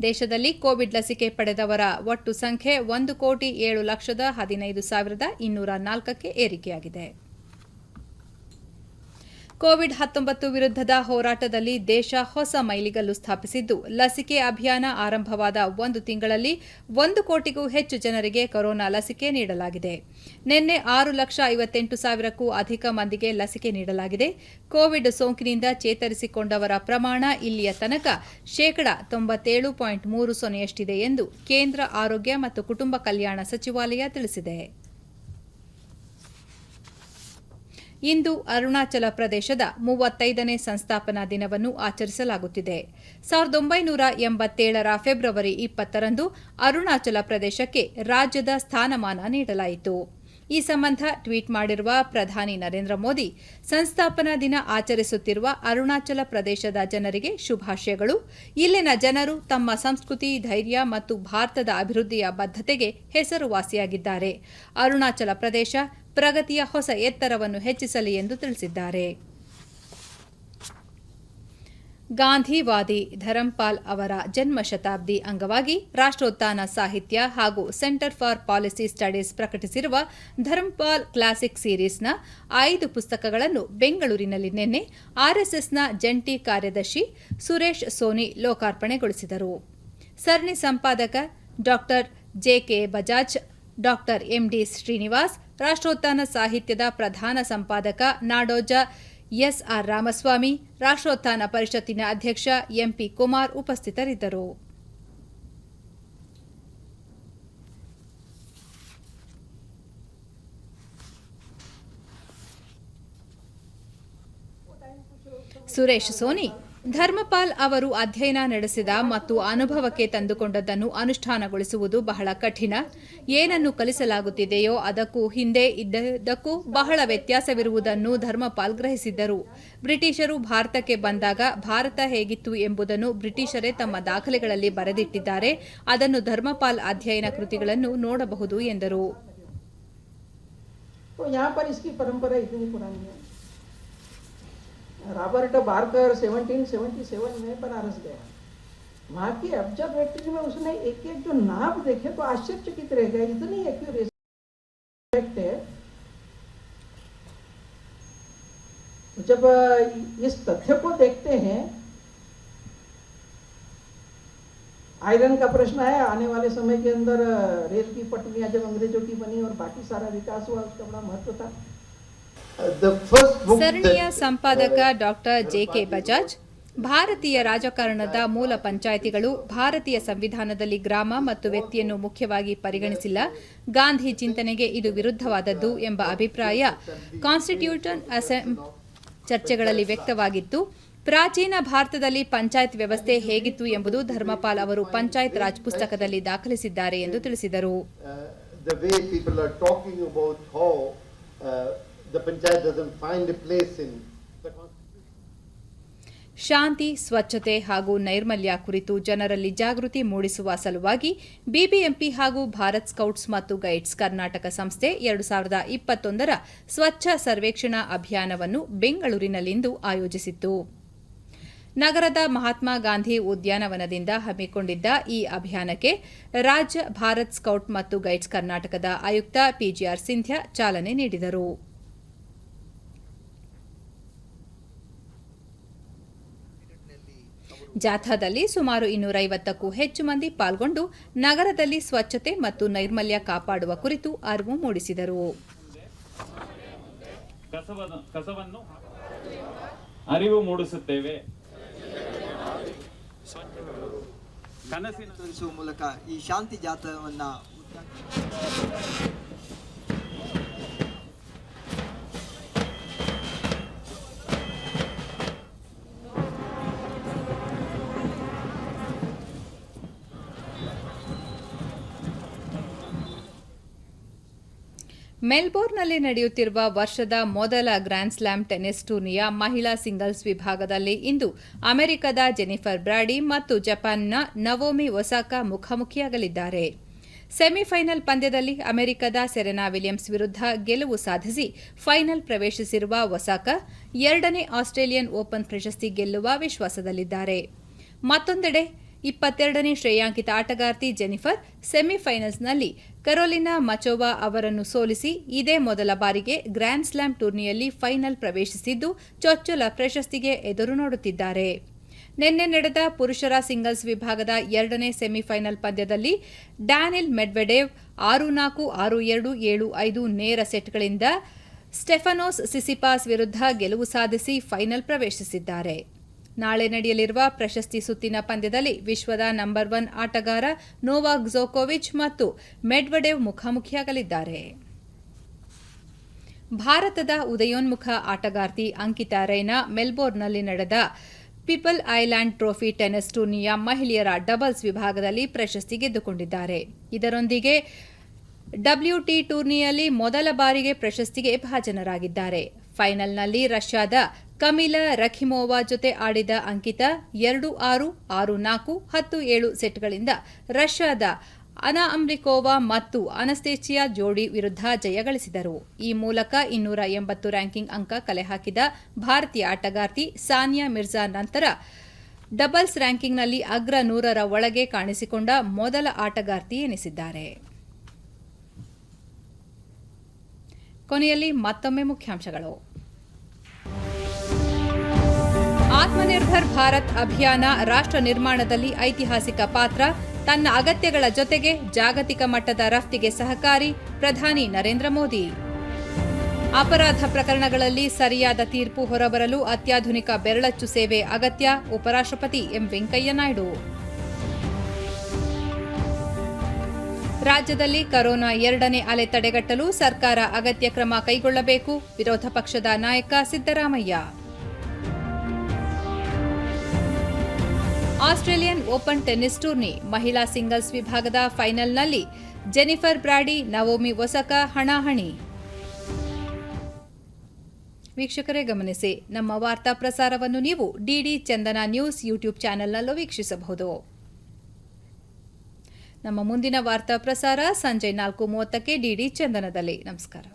ದೇಶದಲ್ಲಿ ಕೋವಿಡ್ ಲಸಿಕೆ ಪಡೆದವರ ಒಟ್ಟು ಸಂಖ್ಯೆ 1,07,15,204ಕ್ಕೆ ಏರಿಕೆಯಾಗಿದೆ. ಕೋವಿಡ್-19 ವಿರುದ್ಧದ ಹೋರಾಟದಲ್ಲಿ ದೇಶ ಹೊಸ ಮೈಲಿಗಲ್ಲು ಸ್ಥಾಪಿಸಿದ್ದು, ಲಸಿಕೆ ಅಭಿಯಾನ ಆರಂಭವಾದ 1 ತಿಂಗಳಲ್ಲಿ 1 ಕೋಟಿಗೂ ಹೆಚ್ಚು ಜನರಿಗೆ ಕೊರೋನಾ ಲಸಿಕೆ ನೀಡಲಾಗಿದೆ. ನಿನ್ನೆ 6,58,000ಕ್ಕೂ ಅಧಿಕ ಮಂದಿಗೆ ಲಸಿಕೆ ನೀಡಲಾಗಿದೆ. ಕೋವಿಡ್ ಸೋಂಕಿನಿಂದ ಚೇತರಿಸಿಕೊಂಡವರ ಪ್ರಮಾಣ ಇಲ್ಲಿಯ ತನಕ ಶೇಕಡಾ 97.30ಯಷ್ಟಿದೆ ಎಂದು ಕೇಂದ್ರ ಆರೋಗ್ಯ ಮತ್ತು ಕುಟುಂಬ ಕಲ್ಯಾಣ ಸಚಿವಾಲಯ ತಿಳಿಸಿದೆ. ಇಂದು ಅರುಣಾಚಲ ಪ್ರದೇಶದ 35ನೇ ಸಂಸ್ಥಾಪನಾ ದಿನವನ್ನು ಆಚರಿಸಲಾಗುತ್ತಿದೆ. 1987ರ ಫೆಬ್ರವರಿ 20ರಂದು ಅರುಣಾಚಲ ಪ್ರದೇಶಕ್ಕೆ ರಾಜ್ಯದ ಸ್ಥಾನಮಾನ ನೀಡಲಾಯಿತು. ಈ ಸಂಬಂಧ ಟ್ವೀಟ್ ಮಾಡಿರುವ ಪ್ರಧಾನಿ ನರೇಂದ್ರ ಮೋದಿ, ಸಂಸ್ಥಾಪನಾ ದಿನ ಆಚರಿಸುತ್ತಿರುವ ಅರುಣಾಚಲ ಪ್ರದೇಶದ ಜನರಿಗೆ ಶುಭಾಶಯಗಳು. ಇಲ್ಲಿನ ಜನರು ತಮ್ಮ ಸಂಸ್ಕೃತಿ, ಧೈರ್ಯ ಮತ್ತು ಭಾರತದ ಅಭಿವೃದ್ಧಿಯ ಬದ್ಧತೆಗೆ ಹೆಸರುವಾಸಿಯಾಗಿದ್ದಾರೆ. ಅರುಣಾಚಲ ಪ್ರದೇಶ ಪ್ರಗತಿಯ ಹೊಸ ಎತ್ತರವನ್ನು ಹೆಚ್ಚಿಸಲಿ ಎಂದು ತಿಳಿಸಿದ್ದಾರೆ. ಗಾಂಧಿವಾದಿ ಧರಂಪಾಲ್ ಅವರ ಜನ್ಮ ಶತಾಬ್ದಿ ಅಂಗವಾಗಿ ರಾಷ್ಟ್ರೋತ್ಥಾನ ಸಾಹಿತ್ಯ ಹಾಗೂ ಸೆಂಟರ್ ಫಾರ್ ಪಾಲಿಸಿ ಸ್ಟಡೀಸ್ ಪ್ರಕಟಿಸಿರುವ ಧರಂಪಾಲ್ ಕ್ಲಾಸಿಕ್ ಸೀರೀಸ್ನ 5 ಪುಸ್ತಕಗಳನ್ನು ಬೆಂಗಳೂರಿನಲ್ಲಿ ನಿನ್ನೆ ಆರ್ಎಸ್ಎಸ್ನ ಜಂಟಿ ಕಾರ್ಯದರ್ಶಿ ಸುರೇಶ್ ಸೋನಿ ಲೋಕಾರ್ಪಣೆಗೊಳಿಸಿದರು. ಸರಣಿ ಸಂಪಾದಕ ಡಾ ಜೆಕೆ ಬಜಾಜ್, ಡಾ ಎಂಡಿ ಶ್ರೀನಿವಾಸ್, ರಾಷ್ಟ್ರೋತ್ಥಾನ ಸಾಹಿತ್ಯದ ಪ್ರಧಾನ ಸಂಪಾದಕ ನಾಡೋಜ ಎಸ್ಆರ್ ರಾಮಸ್ವಾಮಿ, ರಾಷ್ಟ್ರೋತ್ಥಾನ ಪರಿಷತ್ತಿನ ಅಧ್ಯಕ್ಷ ಎಂಪಿ ಕುಮಾರ್ ಉಪಸ್ಥಿತರಿದ್ದರು. ಸುರೇಶ್ ಸೋನಿ, ಧರ್ಮಪಾಲ್ ಅವರು ಅಧ್ಯಯನ ನಡೆಸಿದ ಮತ್ತು ಅನುಭವಕ್ಕೆ ತಂದುಕೊಂಡದ್ದನ್ನು ಅನುಷ್ಠಾನಗೊಳಿಸುವುದು ಬಹಳ ಕಠಿಣ. ಏನನ್ನು ಕಲಿಸಲಾಗುತ್ತಿದೆಯೋ ಅದಕ್ಕೂ ಹಿಂದೆ ಇದ್ದದ್ದಕ್ಕೂ ಬಹಳ ವ್ಯತ್ಯಾಸವಿರುವುದನ್ನು ಧರ್ಮಪಾಲ್ ಗ್ರಹಿಸಿದ್ದರು. ಬ್ರಿಟಿಷರು ಭಾರತಕ್ಕೆ ಬಂದಾಗ ಭಾರತ ಹೇಗಿತ್ತು ಎಂಬುದನ್ನು ಬ್ರಿಟಿಷರೇ ತಮ್ಮ ದಾಖಲೆಗಳಲ್ಲಿ ಬರೆದಿಟ್ಟಿದ್ದಾರೆ. ಅದನ್ನು ಧರ್ಮಪಾಲ್ ಅಧ್ಯಯನ ಕೃತಿಗಳನ್ನು ನೋಡಬಹುದು ಎಂದರು. रॉबर्ट बार्कर 1777 में बनारस गया। वहाँ की ऑब्जर्वेटरी में उसने एक एक जो नाप देखे तो आश्चर्यचकित रह गए, इतनी एक्यूरेसी है। जब इस तथ्य को देखते हैं, आयरन का प्रश्न है, आने वाले समय के अंदर रेल की पटरियां जब अंग्रेजों की बनी और बाकी सारा विकास हुआ, उसका बड़ा महत्व था। ಸರಣಿಯ ಸಂಪಾದಕ ಡಾಕ್ಟರ್ ಜೆ.ಕೆ. ಬಜಾಜ್, ಭಾರತೀಯ ರಾಜಕಾರಣದ ಮೂಲ ಪಂಚಾಯಿತಿಗಳು ಭಾರತೀಯ ಸಂವಿಧಾನದಲ್ಲಿ ಗ್ರಾಮ ಮತ್ತು ವ್ಯಕ್ತಿಯನ್ನು ಮುಖ್ಯವಾಗಿ ಪರಿಗಣಿಸಿಲ್ಲ, ಗಾಂಧಿ ಚಿಂತನೆಗೆ ಇದು ವಿರುದ್ಧವಾದದ್ದು ಎಂಬ ಅಭಿಪ್ರಾಯ ಕಾನ್ಸ್ಟಿಟ್ಯೂಷನ್ ಚರ್ಚೆಗಳಲ್ಲಿ ವ್ಯಕ್ತವಾಗಿತ್ತು. ಪ್ರಾಚೀನ ಭಾರತದಲ್ಲಿ ಪಂಚಾಯತ್ ವ್ಯವಸ್ಥೆ ಹೇಗಿತ್ತು ಎಂಬುದು ಧರ್ಮಪಾಲ್ ಅವರು ಪಂಚಾಯತ್ ರಾಜ್ ಪುಸ್ತಕದಲ್ಲಿ ದಾಖಲಿಸಿದ್ದಾರೆ ಎಂದು ತಿಳಿಸಿದರು. ಶಾಂತಿ, ಸ್ವಚ್ಛತೆ ಹಾಗೂ ನೈರ್ಮಲ್ಯ ಕುರಿತು ಜನರಲ್ಲಿ ಜಾಗೃತಿ ಮೂಡಿಸುವ ಸಲುವಾಗಿ ಬಿಬಿಎಂಪಿ ಹಾಗೂ ಭಾರತ್ ಸ್ಕೌಟ್ಸ್ ಮತ್ತು ಗೈಡ್ಸ್ ಕರ್ನಾಟಕ ಸಂಸ್ಥೆ 2021ರ ಸ್ವಚ್ಛ ಸರ್ವೇಕ್ಷಣಾ ಅಭಿಯಾನವನ್ನು ಬೆಂಗಳೂರಿನಲ್ಲಿಂದು ಆಯೋಜಿಸಿತ್ತು. ನಗರದ ಮಹಾತ್ಮ ಗಾಂಧಿ ಉದ್ಯಾನವನದಿಂದ ಹಮ್ಮಿಕೊಂಡಿದ್ದ ಈ ಅಭಿಯಾನಕ್ಕೆ ರಾಜ್ಯ ಭಾರತ್ ಸ್ಕೌಟ್ ಮತ್ತು ಗೈಡ್ಸ್ ಕರ್ನಾಟಕದ ಆಯುಕ್ತ ಪಿಜಿಆರ್ ಸಿಂಧ್ಯಾ ಚಾಲನೆ ನೀಡಿದರು. ಜಾಥಾದಲ್ಲಿ ಸುಮಾರು 250ಕ್ಕೂ ಹೆಚ್ಚು ಮಂದಿ ಪಾಲ್ಗೊಂಡು ನಗರದಲ್ಲಿ ಸ್ವಚ್ಛತೆ ಮತ್ತು ನೈರ್ಮಲ್ಯ ಕಾಪಾಡುವ ಕುರಿತು ಅರಿವು ಮೂಡಿಸಿದರು. ಕಸವನ್ನು ಅರಿವು ಮೂಡಿಸುತ್ತೇವೆ. ಕನಸಿನ ತೋರಿಸುವ ಮೂಲಕ ಈ ಶಾಂತಿ ಜಾಥಾವನ್ನ ಮೆಲ್ಬೋರ್ನ್ನಲ್ಲಿ ನಡೆಯುತ್ತಿರುವ ವರ್ಷದ ಮೊದಲ ಗ್ರ್ಯಾಂಡ್ ಸ್ಲಾಮ್ ಟೆನ್ನಿಸ್ ಟೂರ್ನಿಯ ಮಹಿಳಾ ಸಿಂಗಲ್ಸ್ ವಿಭಾಗದಲ್ಲಿ ಇಂದು ಅಮೆರಿಕದ ಜೆನಿಫರ್ ಬ್ರಾಡಿ ಮತ್ತು ಜಪಾನ್ನ ನವೋಮಿ ಒಸಾಕಾ ಮುಖಾಮುಖಿಯಾಗಲಿದ್ದಾರೆ. ಸೆಮಿಫೈನಲ್ ಪಂದ್ಯದಲ್ಲಿ ಅಮೆರಿಕದ ಸೆರೆನಾ ವಿಲಿಯಮ್ಸ್ ವಿರುದ್ಧ ಗೆಲುವು ಸಾಧಿಸಿ ಫೈನಲ್ ಪ್ರವೇಶಿಸಿರುವ ಒಸಾಕಾ 2ನೇ ಆಸ್ಟ್ರೇಲಿಯನ್ ಓಪನ್ ಪ್ರಶಸ್ತಿ ಗೆಲ್ಲುವ ವಿಶ್ವಾಸದಲ್ಲಿದ್ದಾರೆ. ಮತ್ತೊಂದೆಡೆ 22ನೇ ಶ್ರೇಯಾಂಕಿತ ಆಟಗಾರ್ತಿ ಜೆನಿಫರ್ ಸೆಮಿಫೈನಲ್ಸ್ನಲ್ಲಿ ಕರೋಲಿನಾ ಮಚೋವಾ ಅವರನ್ನು ಸೋಲಿಸಿ ಇದೇ ಮೊದಲ ಬಾರಿಗೆ ಗ್ರ್ಯಾಂಡ್ ಸ್ಲಾಮ್ ಟೂರ್ನಿಯಲ್ಲಿ ಫೈನಲ್ ಪ್ರವೇಶಿಸಿದ್ದು ಚೊಚ್ಚಲ ಪ್ರಶಸ್ತಿಗೆ ಎದುರು ನೋಡುತ್ತಿದ್ದಾರೆ. ನಿನ್ನೆ ನಡೆದ ಪುರುಷರ ಸಿಂಗಲ್ಸ್ ವಿಭಾಗದ 2ನೇ ಸೆಮಿಫೈನಲ್ ಪಂದ್ಯದಲ್ಲಿ ಡ್ಯಾನಿಲ್ ಮೆಡ್ವೆಡೇವ್ 6-4, 6-2, 7-5 ನೇರ ಸೆಟ್ಗಳಿಂದ ಸ್ಟೆಫನೋಸ್ ಸಿಸಿಪಾಸ್ ವಿರುದ್ಧ ಗೆಲುವು ಸಾಧಿಸಿ ಫೈನಲ್ ಪ್ರವೇಶಿಸಿದ್ದಾರೆ. ನಾಳೆ ನಡೆಯಲಿರುವ ಪ್ರಶಸ್ತಿ ಸುತ್ತಿನ ಪಂದ್ಯದಲ್ಲಿ ವಿಶ್ವದ ನಂಬರ್ 1 ಆಟಗಾರ ನೋವಾಕ್ ಜೋಕೋವಿಚ್ ಮತ್ತು ಮೆಡ್ವೆಡೇವ್ ಮುಖಾಮುಖಿಯಾಗಲಿದ್ದಾರೆ. ಭಾರತದ ಉದಯೋನ್ಮುಖ ಆಟಗಾರ್ತಿ ಅಂಕಿತಾ ರೈನಾ ಮೆಲ್ಬೋರ್ನ್ನಲ್ಲಿ ನಡೆದ ಪೀಪಲ್ ಐಲ್ಯಾಂಡ್ ಟ್ರೋಫಿ ಟೆನ್ನಿಸ್ ಟೂರ್ನಿಯ ಮಹಿಳೆಯರ ಡಬಲ್ಸ್ ವಿಭಾಗದಲ್ಲಿ ಪ್ರಶಸ್ತಿ ಗೆದ್ದುಕೊಂಡಿದ್ದಾರೆ. ಇದರೊಂದಿಗೆ WT ಟೂರ್ನಿಯಲ್ಲಿ ಮೊದಲ ಬಾರಿಗೆ ಪ್ರಶಸ್ತಿಗೆ ಭಾಜನರಾಗಿದ್ದಾರೆ. ಫೈನಲ್ನಲ್ಲಿ ರಷ್ಯಾದ ಕಮಿಲಾ ರಖಿಮೋವಾ ಜೊತೆ ಆಡಿದ ಅಂಕಿತಾ 2-6, 6-4, 10-7 ಸೆಟ್ಗಳಿಂದ ರಷ್ಯಾದ ಅನಾ ಅಮ್ರಿಕೋವಾ ಮತ್ತು ಅನಸ್ತೇಚಿಯಾ ಜೋಡಿ ವಿರುದ್ಧ ಜಯ ಗಳಿಸಿದರು. ಈ ಮೂಲಕ 280 ರ್ಯಾಂಕಿಂಗ್ ಅಂಕ ಕಲೆ ಹಾಕಿದ ಭಾರತೀಯ ಆಟಗಾರ್ತಿ ಸಾನಿಯಾ ಮಿರ್ಜಾ ನಂತರ ಡಬಲ್ಸ್ ರ್ಯಾಂಕಿಂಗ್ನಲ್ಲಿ ಅಗ್ರ 100ರ ಒಳಗೆ ಕಾಣಿಸಿಕೊಂಡ ಮೊದಲ ಆಟಗಾರ್ತಿ ಎನಿಸಿದ್ದಾರೆ. ಕೊನೆಯಲ್ಲಿ ಮತ್ತೊಮ್ಮೆ ಮುಖ್ಯಾಂಶಗಳು. ಆತ್ಮನಿರ್ಭರ್ ಭಾರತ್ ಅಭಿಯಾನ ರಾಷ್ಟ್ರ ನಿರ್ಮಾಣದಲ್ಲಿ ಐತಿಹಾಸಿಕ ಪಾತ್ರ, ತನ್ನ ಅಗತ್ಯಗಳ ಜೊತೆಗೆ ಜಾಗತಿಕ ಮಟ್ಟದ ರಫ್ತಿಗೆ ಸಹಕಾರಿ, ಪ್ರಧಾನಿ ನರೇಂದ್ರ ಮೋದಿ. ಅಪರಾಧ ಪ್ರಕರಣಗಳಲ್ಲಿ ಸರಿಯಾದ ತೀರ್ಪು ಹೊರಬರಲು ಅತ್ಯಾಧುನಿಕ ಬೆರಳಚ್ಚು ಸೇವೆ ಅಗತ್ಯ, ಉಪರಾಷ್ಟ್ರಪತಿ ಎಂ ವೆಂಕಯ್ಯ ನಾಯ್ಡು. ರಾಜ್ಯದಲ್ಲಿ ಕೊರೋನಾ 2ನೇ ಅಲೆ ತಡೆಗಟ್ಟಲು ಸರ್ಕಾರ ಅಗತ್ಯ ಕ್ರಮ ಕೈಗೊಳ್ಳಬೇಕು, ವಿರೋಧ ಪಕ್ಷದ ನಾಯಕ Siddaramaiah. Australian open tennis tourney ಮಹಿಳಾ ಸಿಂಗಲ್ಸ್ ವಿಭಾಗದ ಫೈನಲ್ನಲ್ಲಿ ಜೆನಿಫರ್ ಬ್ರಾಡಿ, ನವೋಮಿ ಒಸಾಕಾ ಹಣಾಹಣಿ. ವೀಕ್ಷಕರೇ ಗಮನಿಸಿ, ನಮ್ಮ ವಾರ್ತಾ ಪ್ರಸಾರವನ್ನು ನೀವು ಡಿಡಿ ಚಂದನ ನ್ಯೂಸ್ ಯೂಟ್ಯೂಬ್ ಚಾನೆಲ್ನಲ್ಲೂ ವೀಕ್ಷಿಸಬಹುದು. ನಮ್ಮ ಮುಂದಿನ ವಾರ್ತಾ ಪ್ರಸಾರ ಸಂಜೆ 4:30ಕ್ಕೆ ಡಿಡಿ ಚಂದನದಲ್ಲಿ. ನಮಸ್ಕಾರ.